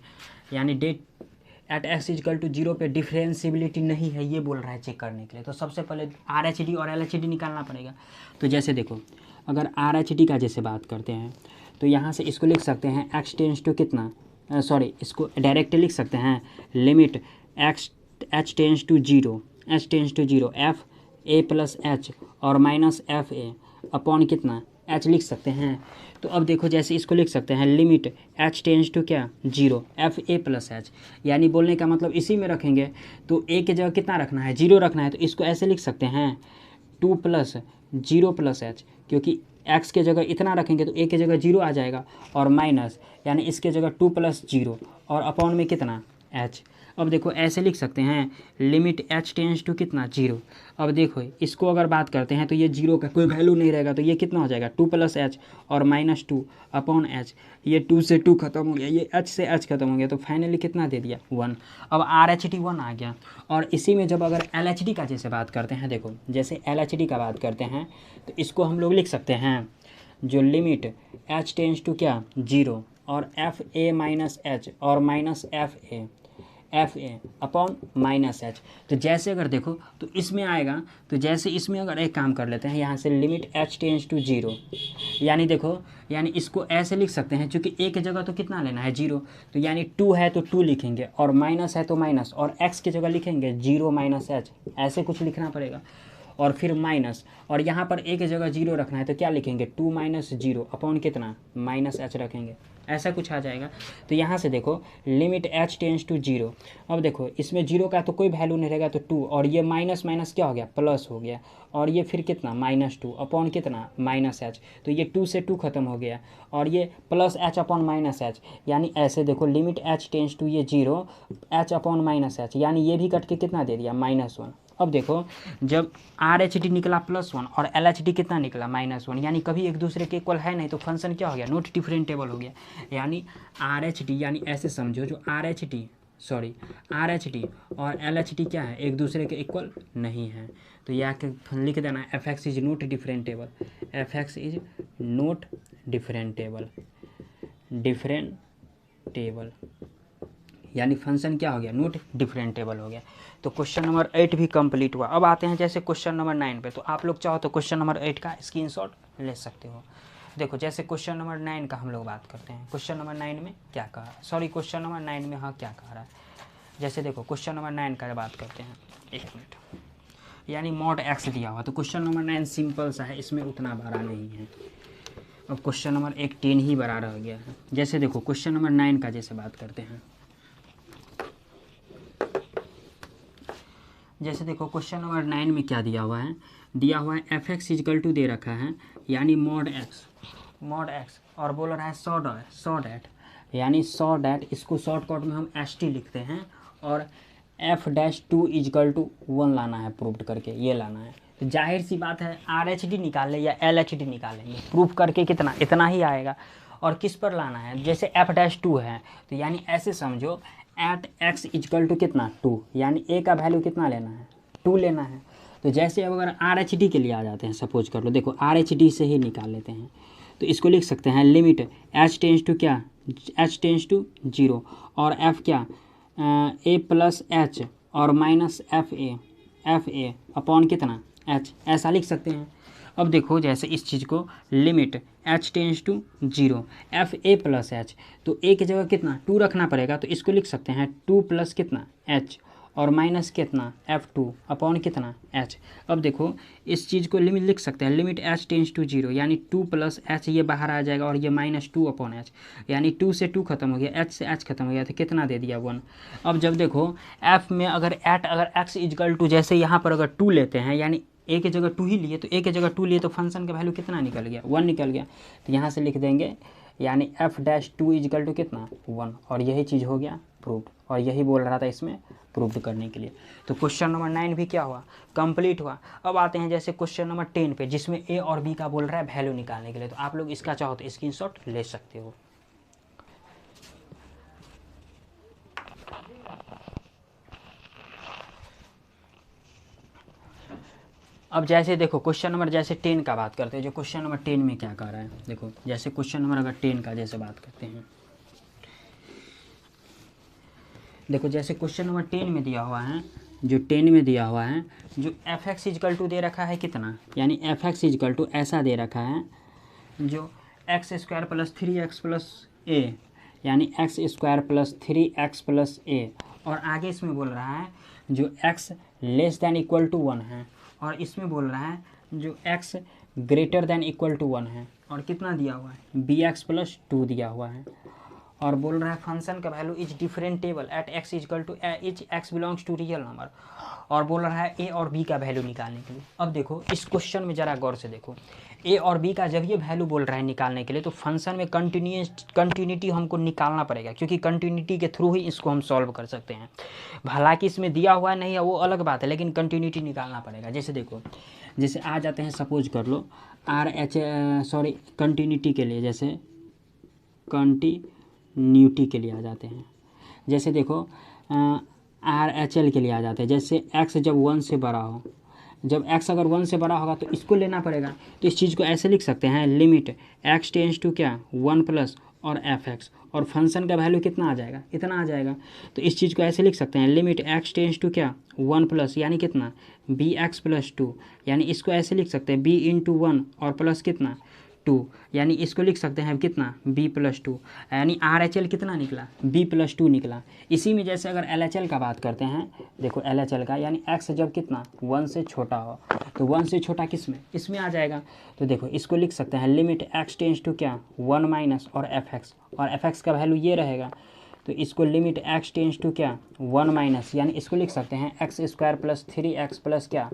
यानी एट एक्स इजकल टू 0 पे डिफरेंशियबिलिटी नहीं है, ये बोल रहा है चेक करने के लिए। तो सबसे पहले RHD और LHD निकालना पड़ेगा। तो जैसे देखो अगर RHD का जैसे बात करते हैं तो यहाँ से इसको लिख सकते हैं x टेंस टू कितना इसको डायरेक्ट लिख सकते हैं limit h tends to 0 f a plus h और माइनस एफ ए अपॉन कितना h लिख सकते हैं। तो अब देखो जैसे इसको लिख सकते हैं लिमिट h टेंस टू क्या 0 f a प्लस h, यानी बोलने का मतलब इसी में रखेंगे तो a के जगह कितना रखना है 0 रखना है, तो इसको ऐसे लिख सकते हैं 2 प्लस 0 प्लस h, क्योंकि x के जगह इतना रखेंगे तो a के जगह 0 आ जाएगा, और माइनस यानी इसके जगह 2 प्लस 0 और अपॉन में कितना h। अब देखो ऐसे लिख सकते हैं लिमिट h टेंस टू कितना 0। अब देखो इसको अगर बात करते हैं तो ये 0 का कोई वैल्यू नहीं रहेगा, तो ये कितना हो जाएगा 2 प्लस h और माइनस 2 अपॉन h, ये 2 से 2 खत्म हो गया, ये h से h खत्म हो गया, तो फाइनली कितना दे दिया 1। अब RHD 1 आ गया, और इसी में जब अगर LHD का जैसे बात करते हैं, देखो जैसे LHD का बात करते हैं तो इसको हम लोग लिख सकते हैं जो लिमिट h टेंस टू क्या 0 और एफ ए माइनस एच और minus F A upon minus H. तो जैसे अगर देखो तो इसमें आएगा, तो जैसे इसमें अगर एक काम कर लेते हैं यहाँ से लिमिट h टेंस टू 0, यानी देखो यानी इसको ऐसे लिख सकते हैं क्योंकि a की जगह तो कितना लेना है 0, तो यानी 2 है तो 2 लिखेंगे, और माइनस है तो माइनस, और x की जगह लिखेंगे 0 माइनस एच, ऐसे कुछ लिखना पड़ेगा, और फिर माइनस, और यहाँ पर a की जगह 0 रखना है तो क्या लिखेंगे 2 माइनस 0 अपॉन कितना माइनस h रखेंगे। ऐसा कुछ आ जाएगा। तो यहाँ से देखो लिमिट h टेंस टू 0। अब देखो इसमें 0 का तो कोई वैल्यू नहीं रहेगा तो 2, और ये माइनस माइनस क्या हो गया, प्लस हो गया, और ये फिर कितना -2 अपॉन कितना -h, तो ये 2 से 2 खत्म हो गया, और ये प्लस h अपॉन -h, यानी ऐसे देखो लिमिट h टेंस टू ये 0 h अपॉन -h, यानी ये भी कट के कितना दे दिया -1। अब देखो जब RH निकला +1 और LHD कितना निकला -1, यानी कभी एक दूसरे के इक्वल है नहीं, तो फंक्शन क्या हो गया, नॉट डिफरेंटेबल हो गया। यानी RH यानी ऐसे समझो जो RH और LHD क्या है, एक दूसरे के इक्वल नहीं है। तो यह लिख देना fx is not differentiable, fx is not differentiable, यानी फंक्शन क्या हो गया, नॉट डिफरेंटेबल हो गया। तो क्वेश्चन नंबर 8 भी कंप्लीट हुआ। अब आते हैं जैसे क्वेश्चन नंबर 9 पे। तो आप लोग चाहो तो क्वेश्चन नंबर 8 का स्क्रीनशॉट ले सकते हो। देखो जैसे क्वेश्चन नंबर 9 का हम लोग बात करते हैं। क्वेश्चन नंबर 9 में क्या कहा, सॉरी क्वेश्चन नंबर 9 में हाँ क्या कह रहा है। जैसे देखो क्वेश्चन नंबर 9 का बात करते हैं, 1 मिनट, यानी mod x दिया हुआ। तो क्वेश्चन नंबर 9 सिंपल सा है, इसमें उतना बड़ा नहीं है। अब क्वेश्चन नंबर 18 ही बड़ा रह गया है। जैसे देखो क्वेश्चन नंबर 9 का जैसे बात करते हैं, जैसे देखो क्वेश्चन नंबर 9 में क्या दिया हुआ है, दिया हुआ है fx इजकल टू दे रखा है, यानी mod x, और बोल रहा है सॉ डैट, यानी सॉ डैट, इसको शॉर्टकट में हम st लिखते हैं, और f-2 इजकल टू 1 लाना है, प्रूव करके ये लाना है। तो जाहिर सी बात है RH निकाल ले या LHD निकालेंगे, प्रूफ करके कितना, इतना ही आएगा। और किस पर लाना है, जैसे f-2 है, तो यानी ऐसे समझो एट x इजकल टू कितना 2, यानी a का वैल्यू कितना लेना है, 2 लेना है। तो जैसे अब अगर RH के लिए आ जाते हैं, सपोज कर लो, देखो RH से ही निकाल लेते हैं। तो इसको लिख सकते हैं लिमिट h टेंस टू क्या, h टेंस टू 0, और f क्या a प्लस h और माइनस fa अपॉन कितना h, ऐसा लिख सकते हैं। अब देखो जैसे इस चीज़ को limit h tends to 0 fa plus h, तो a की जगह कितना 2 रखना पड़ेगा, तो इसको लिख सकते हैं 2 प्लस कितना h और माइनस कितना f2 अपॉन कितना h। अब देखो इस चीज़ को लिमिट लिख सकते हैं लिमिट h टेंस टू 0, यानी 2 प्लस h, ये बाहर आ जाएगा, और ये -2 अपॉन h, यानी 2 से 2 खत्म हो गया, h से h खत्म हो गया, तो कितना दे दिया 1। अब जब देखो f में अगर x इजकल टू, जैसे यहाँ पर अगर 2 लेते हैं, यानी a की जगह 2 ही लिए, तो a की जगह 2 लिए तो फंक्शन का वैल्यू कितना निकल गया, 1 निकल गया। तो यहाँ से लिख देंगे यानी f-2 इजकल टू कितना 1, और यही चीज़ हो गया प्रूव्ड, और यही बोल रहा था इसमें प्रूव्ड करने के लिए। तो क्वेश्चन नंबर 9 भी क्या हुआ, कंप्लीट हुआ। अब आते हैं जैसे क्वेश्चन नंबर 10 पे, जिसमें a और b का बोल रहा है वैल्यू निकालने के लिए। तो आप लोग इसका चाहो तो स्क्रीनशॉट ले सकते हो। अब जैसे देखो क्वेश्चन नंबर जैसे 10 का बात करते हैं, जो क्वेश्चन नंबर 10 में क्या कर रहा है, देखो जैसे क्वेश्चन नंबर अगर 10 का जैसे बात करते हैं, देखो जैसे क्वेश्चन नंबर 10 में दिया हुआ है, जो 10 में दिया हुआ है, जो fx इजकल टू दे रखा है कितना, यानी fx इजकल टू ऐसा दे रखा है, जो x² plus 3x plus a, यानी x² plus 3x plus a, और आगे इसमें बोल रहा है जो x less than equal to 1 है, और इसमें बोल रहा है जो x greater than equal to 1 है, और कितना दिया हुआ है bx प्लस 2 दिया हुआ है, और बोल रहा है फंक्शन का value is differentiable at x is equal to each x belongs to real number, और बोल रहा है a और b का वैल्यू निकालने के लिए। अब देखो इस क्वेश्चन में ज़रा गौर से देखो, a और b का जब ये वैल्यू बोल रहा है निकालने के लिए, तो फंक्शन में कंटिन्यूटी हमको निकालना पड़ेगा, क्योंकि कंटिन्यूटी के थ्रू ही इसको हम सॉल्व कर सकते हैं। हालांकि इसमें दिया हुआ नहीं है वो अलग बात है, लेकिन कंटिन्यूटी निकालना पड़ेगा। जैसे देखो जैसे आ जाते हैं, सपोज कर लो कंटिन्यूटी के लिए, जैसे कंटिन्यूटी के लिए आ जाते हैं, जैसे देखो RHL के लिए आ जाते हैं। जैसे x जब 1 से बड़ा हो, जब x अगर 1 से बड़ा होगा तो इसको लेना पड़ेगा। तो इस चीज़ को ऐसे लिख सकते हैं लिमिट x टेंस टू क्या 1 प्लस और fx, और फंक्शन का वैल्यू कितना आ जाएगा, इतना आ जाएगा। तो इस चीज़ को ऐसे लिख सकते हैं लिमिट x टेंस टू क्या 1 प्लस, यानी कितना bx प्लस 2, यानी इसको ऐसे लिख सकते हैं b इंटू 1 और प्लस कितना टू, यानी इसको लिख सकते हैं कितना B+2, यानी RHL कितना निकला B+2 निकला। इसी में जैसे अगर LHL का बात करते हैं, देखो LHL का यानी x जब कितना 1 से छोटा हो तो 1 से छोटा किस में, इसमें आ जाएगा। तो देखो इसको लिख सकते हैं लिमिट x टेंस टू क्या 1 माइनस और fx का वैल्यू ये रहेगा, तो इसको लिमिट x टेंस टू क्या 1 माइनस, यानी इसको लिख सकते हैं x² + 3x प्लस क्या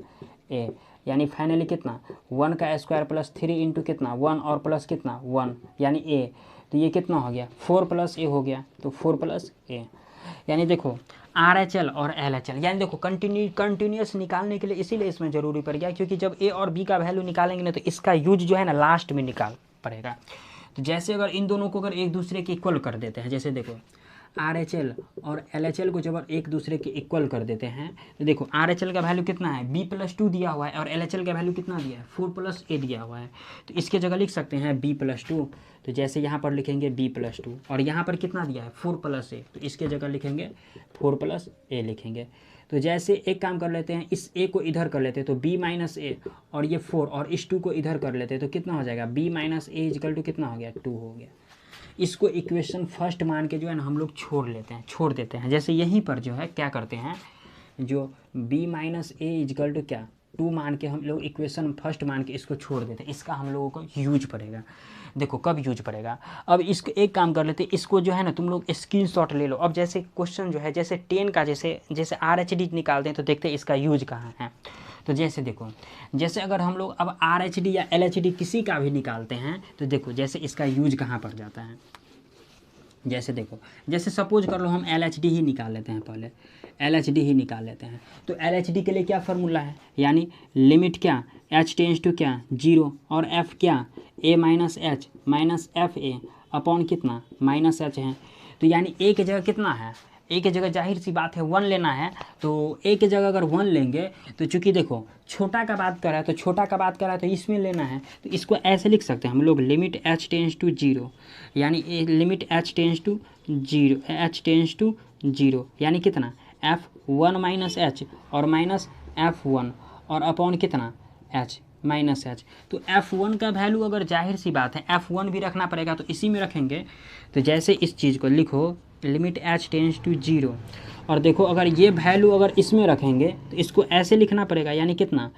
a, यानी फाइनली कितना 1 का स्क्वायर प्लस 3 इंटू कितना 1 और प्लस कितना 1 यानी a, तो ये कितना हो गया 4 + a हो गया, तो 4 + a। यानी देखो RHL और LHL, यानी देखो कंटिन्यूस निकालने के लिए इसीलिए इसमें ज़रूरी पड़ गया, क्योंकि जब a और b का वैल्यू निकालेंगे ना तो इसका यूज जो है ना लास्ट में निकाल पड़ेगा। तो जैसे अगर इन दोनों को अगर एक दूसरे के इक्वल कर देते हैं, जैसे देखो RHL और LHL को जब एक दूसरे के इक्वल कर देते हैं तो देखो RHL का वैल्यू कितना है B+2 दिया हुआ है और LHL का वैल्यू कितना दिया है 4 + a दिया हुआ है, तो इसके जगह लिख सकते हैं B+2। तो जैसे यहाँ पर लिखेंगे B+2 और यहाँ पर कितना दिया है 4 + a, तो इसके जगह लिखेंगे 4 + a लिखेंगे। तो जैसे एक काम कर लेते हैं, इस a को इधर कर लेते हैं तो B - a और ये 4 और इस 2 को इधर कर लेते हैं तो कितना हो जाएगा B - a = कितना हो गया 2 हो गया। इसको इक्वेशन फर्स्ट मान के जो है ना हम लोग छोड़ देते हैं। जैसे यहीं पर जो है क्या करते हैं, जो B - a = क्या 2 मान के हम लोग इक्वेशन फर्स्ट मान के इसको छोड़ देते हैं। इसका हम लोगों को यूज पड़ेगा। देखो कब यूज पड़ेगा, अब इसको एक काम कर लेते हैं, इसको जो है ना तुम लोग स्क्रीनशॉट ले लो। अब जैसे क्वेश्चन जो है जैसे 10 का जैसे RHD निकालते हैं तो देखते हैं इसका यूज कहाँ है। तो जैसे देखो, जैसे अगर हम लोग अब RHD या LHD किसी का भी निकालते हैं तो देखो जैसे इसका यूज कहाँ पर जाता है। जैसे देखो, जैसे सपोज कर लो हम LHD ही निकाल लेते हैं, पहले LHD ही निकाल लेते हैं। तो LHD के लिए क्या फार्मूला है, यानी लिमिट क्या h टेंस टू क्या 0 और f क्या a - h - fa अपॉन कितना -h है। तो यानी a की जगह कितना है, a की जगह जाहिर सी बात है 1 लेना है, तो a की जगह अगर 1 लेंगे तो चूंकि देखो छोटा का बात कर रहा है तो छोटा का बात कर रहा है तो इसमें लेना है, तो इसको ऐसे लिख सकते हैं हम लोग लिमिट h टेंस टू 0, यानी लिमिट h टेंस टू 0 यानी कितना f1 - h और -f1 और अपॉन कितना h -h। तो f1 का वैल्यू अगर जाहिर सी बात है f1 भी रखना पड़ेगा तो इसी में रखेंगे। तो जैसे इस चीज़ को लिखो लिमिट h टेंस टू 0 और देखो अगर ये वैल्यू अगर इसमें रखेंगे तो इसको ऐसे लिखना पड़ेगा, यानी कितना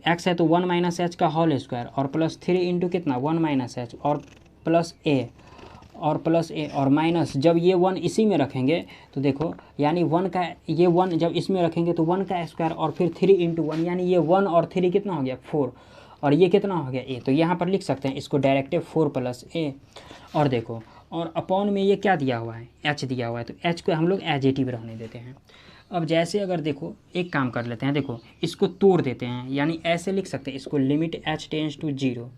x है तो 1 - h का होल स्क्वायर और प्लस 3 इंटू कितना 1 - h और प्लस a और माइनस जब ये 1 इसी में रखेंगे तो देखो यानी 1 का ये 1 जब इसमें रखेंगे तो 1 का स्क्वायर और फिर 3 इंटू 1 यानी ये 1 और 3 कितना हो गया 4 और ये कितना हो गया a। तो यहाँ पर लिख सकते हैं इसको डायरेक्ट 4 + a और देखो और अपॉन में ये क्या दिया हुआ है h दिया हुआ है, तो h को हम लोग एज-इट-इव रहने देते हैं। अब जैसे अगर देखो एक काम कर लेते हैं, देखो इसको तोड़ देते हैं, यानी ऐसे लिख सकते हैं इसको लिमिट h टेंस टू 0।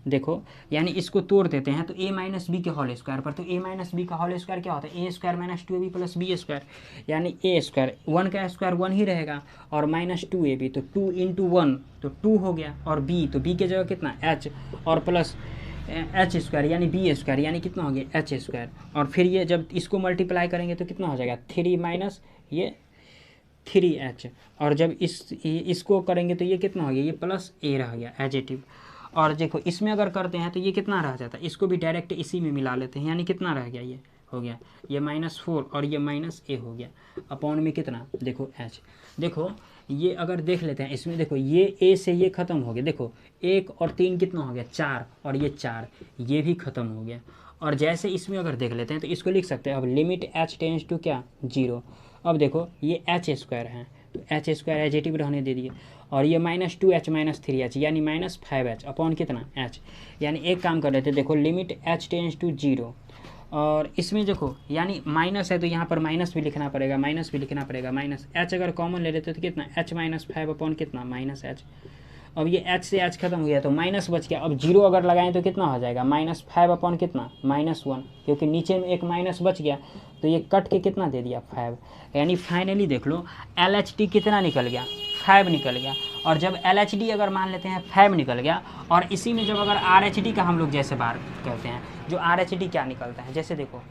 देखो यानी इसको तोड़ देते हैं तो a - b के होल स्क्वायर पर, तो a - b का होल स्क्वायर क्या होता है a² - 2ab + b², यानी a², 1 का स्क्वायर 1 ही रहेगा और -2ab तो 2 इंटू 1 तो 2 हो गया और b तो b के जगह कितना h और प्लस h² यानी b² यानी कितना हो गया h², और फिर ये जब इसको मल्टीप्लाई करेंगे तो कितना हो जाएगा 3 माइनस ये 3h और जब इसको करेंगे तो ये कितना हो गया ये प्लस a रह गया एज-इट-इव। और देखो इसमें अगर करते हैं तो ये कितना रह जाता है, इसको भी डायरेक्ट इसी में मिला लेते हैं, यानी कितना रह गया ये हो गया ये -4 और ये -a हो गया अपॉन में कितना देखो h। देखो ये अगर देख लेते हैं इसमें, देखो ये a से ये ख़त्म हो गया, देखो 1 और 3 कितना हो गया 4 और ये 4 ये भी ख़त्म हो गया। और जैसे इसमें अगर देख लेते हैं तो इसको लिख सकते हैं अब लिमिट h टेंस टू क्या 0। अब देखो ये h² है तो h² एज-इट-इव रहने दे दिए और ये -2h - 3h यानी -5h अपॉन कितना h, यानी एक काम कर लेते हैं, देखो लिमिट h टेंस टू 0 और इसमें देखो यानी माइनस है तो यहाँ पर माइनस भी लिखना पड़ेगा माइनस h अगर कॉमन ले लेते तो कितना h - 5 अपॉन कितना -h। अब ये h से h खत्म हो गया तो माइनस बच गया, अब 0 अगर लगाएं तो कितना हो जाएगा -5 अपॉन कितना -1, क्योंकि नीचे में एक माइनस बच गया तो ये कट के कितना दे दिया 5, यानी फाइनली देख लो LHD कितना निकल गया 5 निकल गया। और जब LHD अगर मान लेते हैं 5 निकल गया और इसी में जब अगर RHD का हम लोग जैसे बात करते हैं, जो RHD क्या निकलता है, जैसे देखो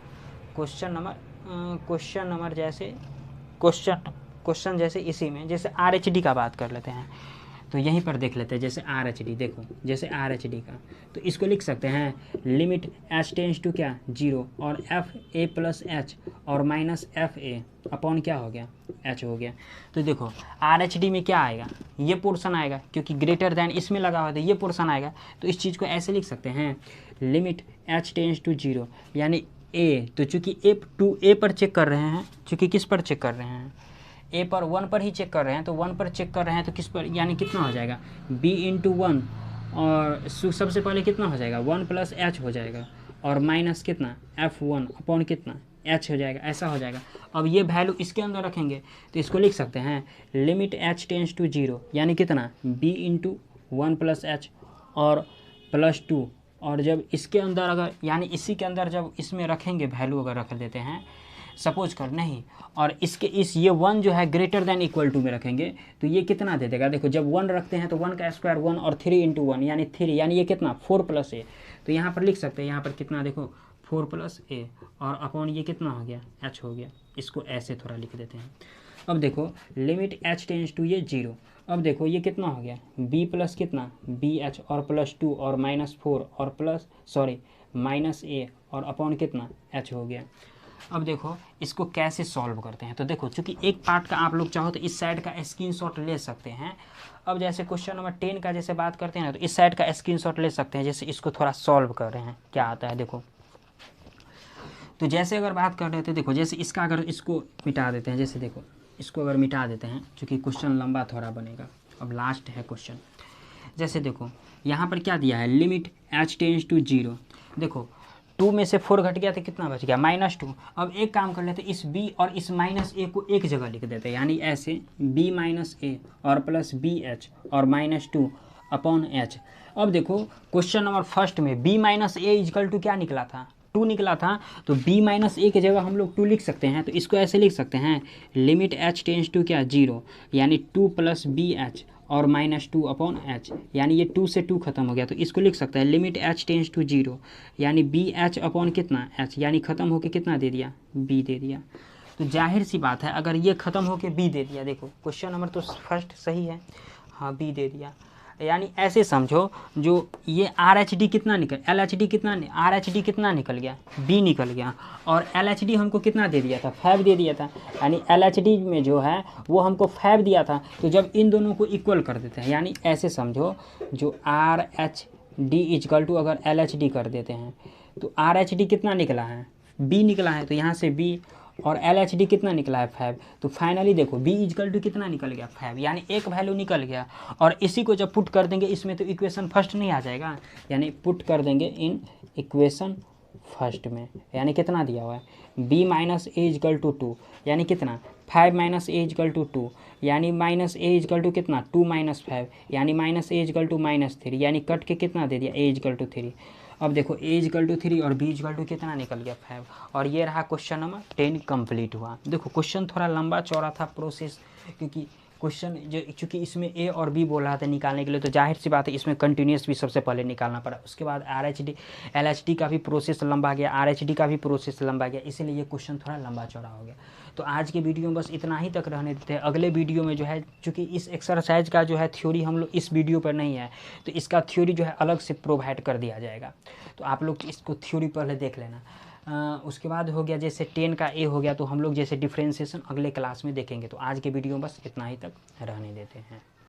क्वेश्चन जैसे इसी में जैसे RHD का बात कर लेते हैं तो यहीं पर देख लेते हैं, जैसे आर एच डी, देखो जैसे आर एच डी का, तो इसको लिख सकते हैं लिमिट एच टेंस टू क्या 0 और एफ ए प्लस एच और माइनस एफ ए अपॉन क्या हो गया एच हो गया। तो देखो आर एच डी में क्या आएगा, ये पोर्शन आएगा, क्योंकि ग्रेटर दैन इसमें लगा हुआ है तो ये पोर्शन आएगा। तो इस चीज़ को ऐसे लिख सकते हैं लिमिट एच टेंस टू 0 यानी ए, तो चूँकि ए पर चेक कर रहे हैं, चूँकि किस पर चेक कर रहे हैं, ए पर 1 पर ही चेक कर रहे हैं, तो 1 पर चेक कर रहे हैं तो किस पर, यानी कितना हो जाएगा b इंटू 1 और सबसे पहले कितना हो जाएगा 1 प्लस एच हो जाएगा और माइनस कितना f1 अपॉन कितना h हो जाएगा, ऐसा हो जाएगा। अब ये वैल्यू इसके अंदर रखेंगे तो इसको लिख सकते हैं लिमिट h टेंस टू 0 यानी कितना b इंटू 1 प्लस एच और प्लस 2, और जब इसके अंदर अगर यानी इसी के अंदर जब इसमें रखेंगे वैल्यू अगर रख देते हैं सपोज कर नहीं, और इसके ये 1 जो है ग्रेटर दैन इक्वल टू में रखेंगे तो ये कितना दे देगा, देखो जब 1 रखते हैं तो 1 का स्क्वायर 1 और 3 इंटू 1 यानी 3, यानी ये कितना 4 प्लस ए, तो यहाँ पर लिख सकते हैं यहाँ पर कितना देखो 4 प्लस ए और अपॉन ये कितना हो गया एच हो गया। इसको ऐसे थोड़ा लिख देते हैं। अब देखो लिमिट एच टेंस टू ये 0, अब देखो ये कितना हो गया b प्लस कितना बी एच और प्लस 2 और माइनस 4 और प्लस माइनस ए और अपॉन कितना एच हो गया। अब देखो इसको कैसे सॉल्व करते हैं, तो देखो चूंकि एक पार्ट का आप लोग चाहो तो इस साइड का स्क्रीनशॉट ले सकते हैं। अब जैसे क्वेश्चन नंबर 10 का जैसे बात करते हैं ना, तो इस साइड का स्क्रीनशॉट ले सकते हैं, जैसे इसको थोड़ा सॉल्व कर रहे हैं क्या आता है देखो। तो जैसे अगर बात कर रहे थे देखो, जैसे इसका अगर इसको मिटा देते हैं, जैसे देखो इसको अगर मिटा देते हैं चूँकि क्वेश्चन लंबा थोड़ा बनेगा, अब लास्ट है क्वेश्चन। जैसे देखो यहाँ पर क्या दिया है लिमिट एच टेंस टू 0, देखो 2 में से 4 घट गया तो कितना बच गया -2। अब एक काम कर लेते इस b और इस माइनस ए को एक जगह लिख देते हैं, यानी ऐसे b माइनस ए और प्लस बी एच और -2 अपॉन एच। अब देखो क्वेश्चन नंबर फर्स्ट में b minus A is equal to क्या निकला था 2 निकला था, तो b माइनस ए की जगह हम लोग 2 लिख सकते हैं। तो इसको ऐसे लिख सकते हैं लिमिट एच टेंस टू क्या 0 यानी 2 प्लस बी एच और -2 अपॉन एच, यानी ये 2 से 2 खत्म हो गया। तो इसको लिख सकते हैं लिमिट एच टेंस टू 0 यानी बी एच अपॉन कितना एच, यानी ख़त्म होके कितना दे दिया बी दे दिया। तो जाहिर सी बात है अगर ये ख़त्म होके बी दे दिया, देखो क्वेश्चन नंबर तो फर्स्ट सही है, हाँ बी दे दिया, यानी ऐसे समझो जो ये आर एच डी कितना निकल एल एच डी कितना आर एच डी कितना निकल गया बी निकल गया, और एल एच डी हमको कितना दे दिया था 5 दे दिया था, यानी एल एच डी में जो है वो हमको 5 दिया था। तो जब इन दोनों को इक्वल कर देते हैं, यानी ऐसे समझो जो R H D is equal to अगर एल एच डी कर देते हैं तो आर एच डी कितना निकला है बी निकला है, तो यहाँ से बी और एल एच डी कितना निकला है 5। तो फाइनली देखो b इजकल टू कितना निकल गया 5, यानी एक वैल्यू निकल गया। और इसी को जब पुट कर देंगे इसमें तो इक्वेशन फर्स्ट नहीं आ जाएगा, यानी पुट कर देंगे इन इक्वेशन फर्स्ट में, यानी कितना दिया हुआ है b minus A is equal to 2 यानी कितना 5 माइनस ए इजकल टू 2 यानी माइनस ए इजकल टू कितना 2 माइनस 5 यानी माइनस ए इजकल टू -3, यानी कट के कितना दे दिया ए इजकल टू 3। अब देखो ए इजकल टू 3 और बी इजकल टू कितना निकल गया 5, और ये रहा क्वेश्चन नंबर 10 कंप्लीट हुआ। देखो क्वेश्चन थोड़ा लंबा चौड़ा था प्रोसेस, क्योंकि क्वेश्चन जो चूँकि इसमें ए और बी बोल रहा था निकालने के लिए, तो जाहिर सी बात है इसमें कंटिन्यूस भी सबसे पहले निकालना पड़ा, उसके बाद are H D L H D का भी प्रोसेस लंबा गया, आर एच डी का भी प्रोसेस लंबा गया, इसीलिए ये क्वेश्चन थोड़ा लंबा चौड़ा हो गया। तो आज के वीडियो में बस इतना ही तक रहने देते हैं। अगले वीडियो में जो है चूँकि इस एक्सरसाइज का जो है थ्योरी हम लोग इस वीडियो पर नहीं है, तो इसका थ्योरी जो है अलग से प्रोवाइड कर दिया जाएगा, तो आप लोग इसको थ्योरी पहले देख लेना। उसके बाद हो गया जैसे 10 का ए हो गया, तो हम लोग जैसे डिफ्रेंशिएशन अगले क्लास में देखेंगे। तो आज के वीडियो में बस इतना ही तक रहने देते हैं।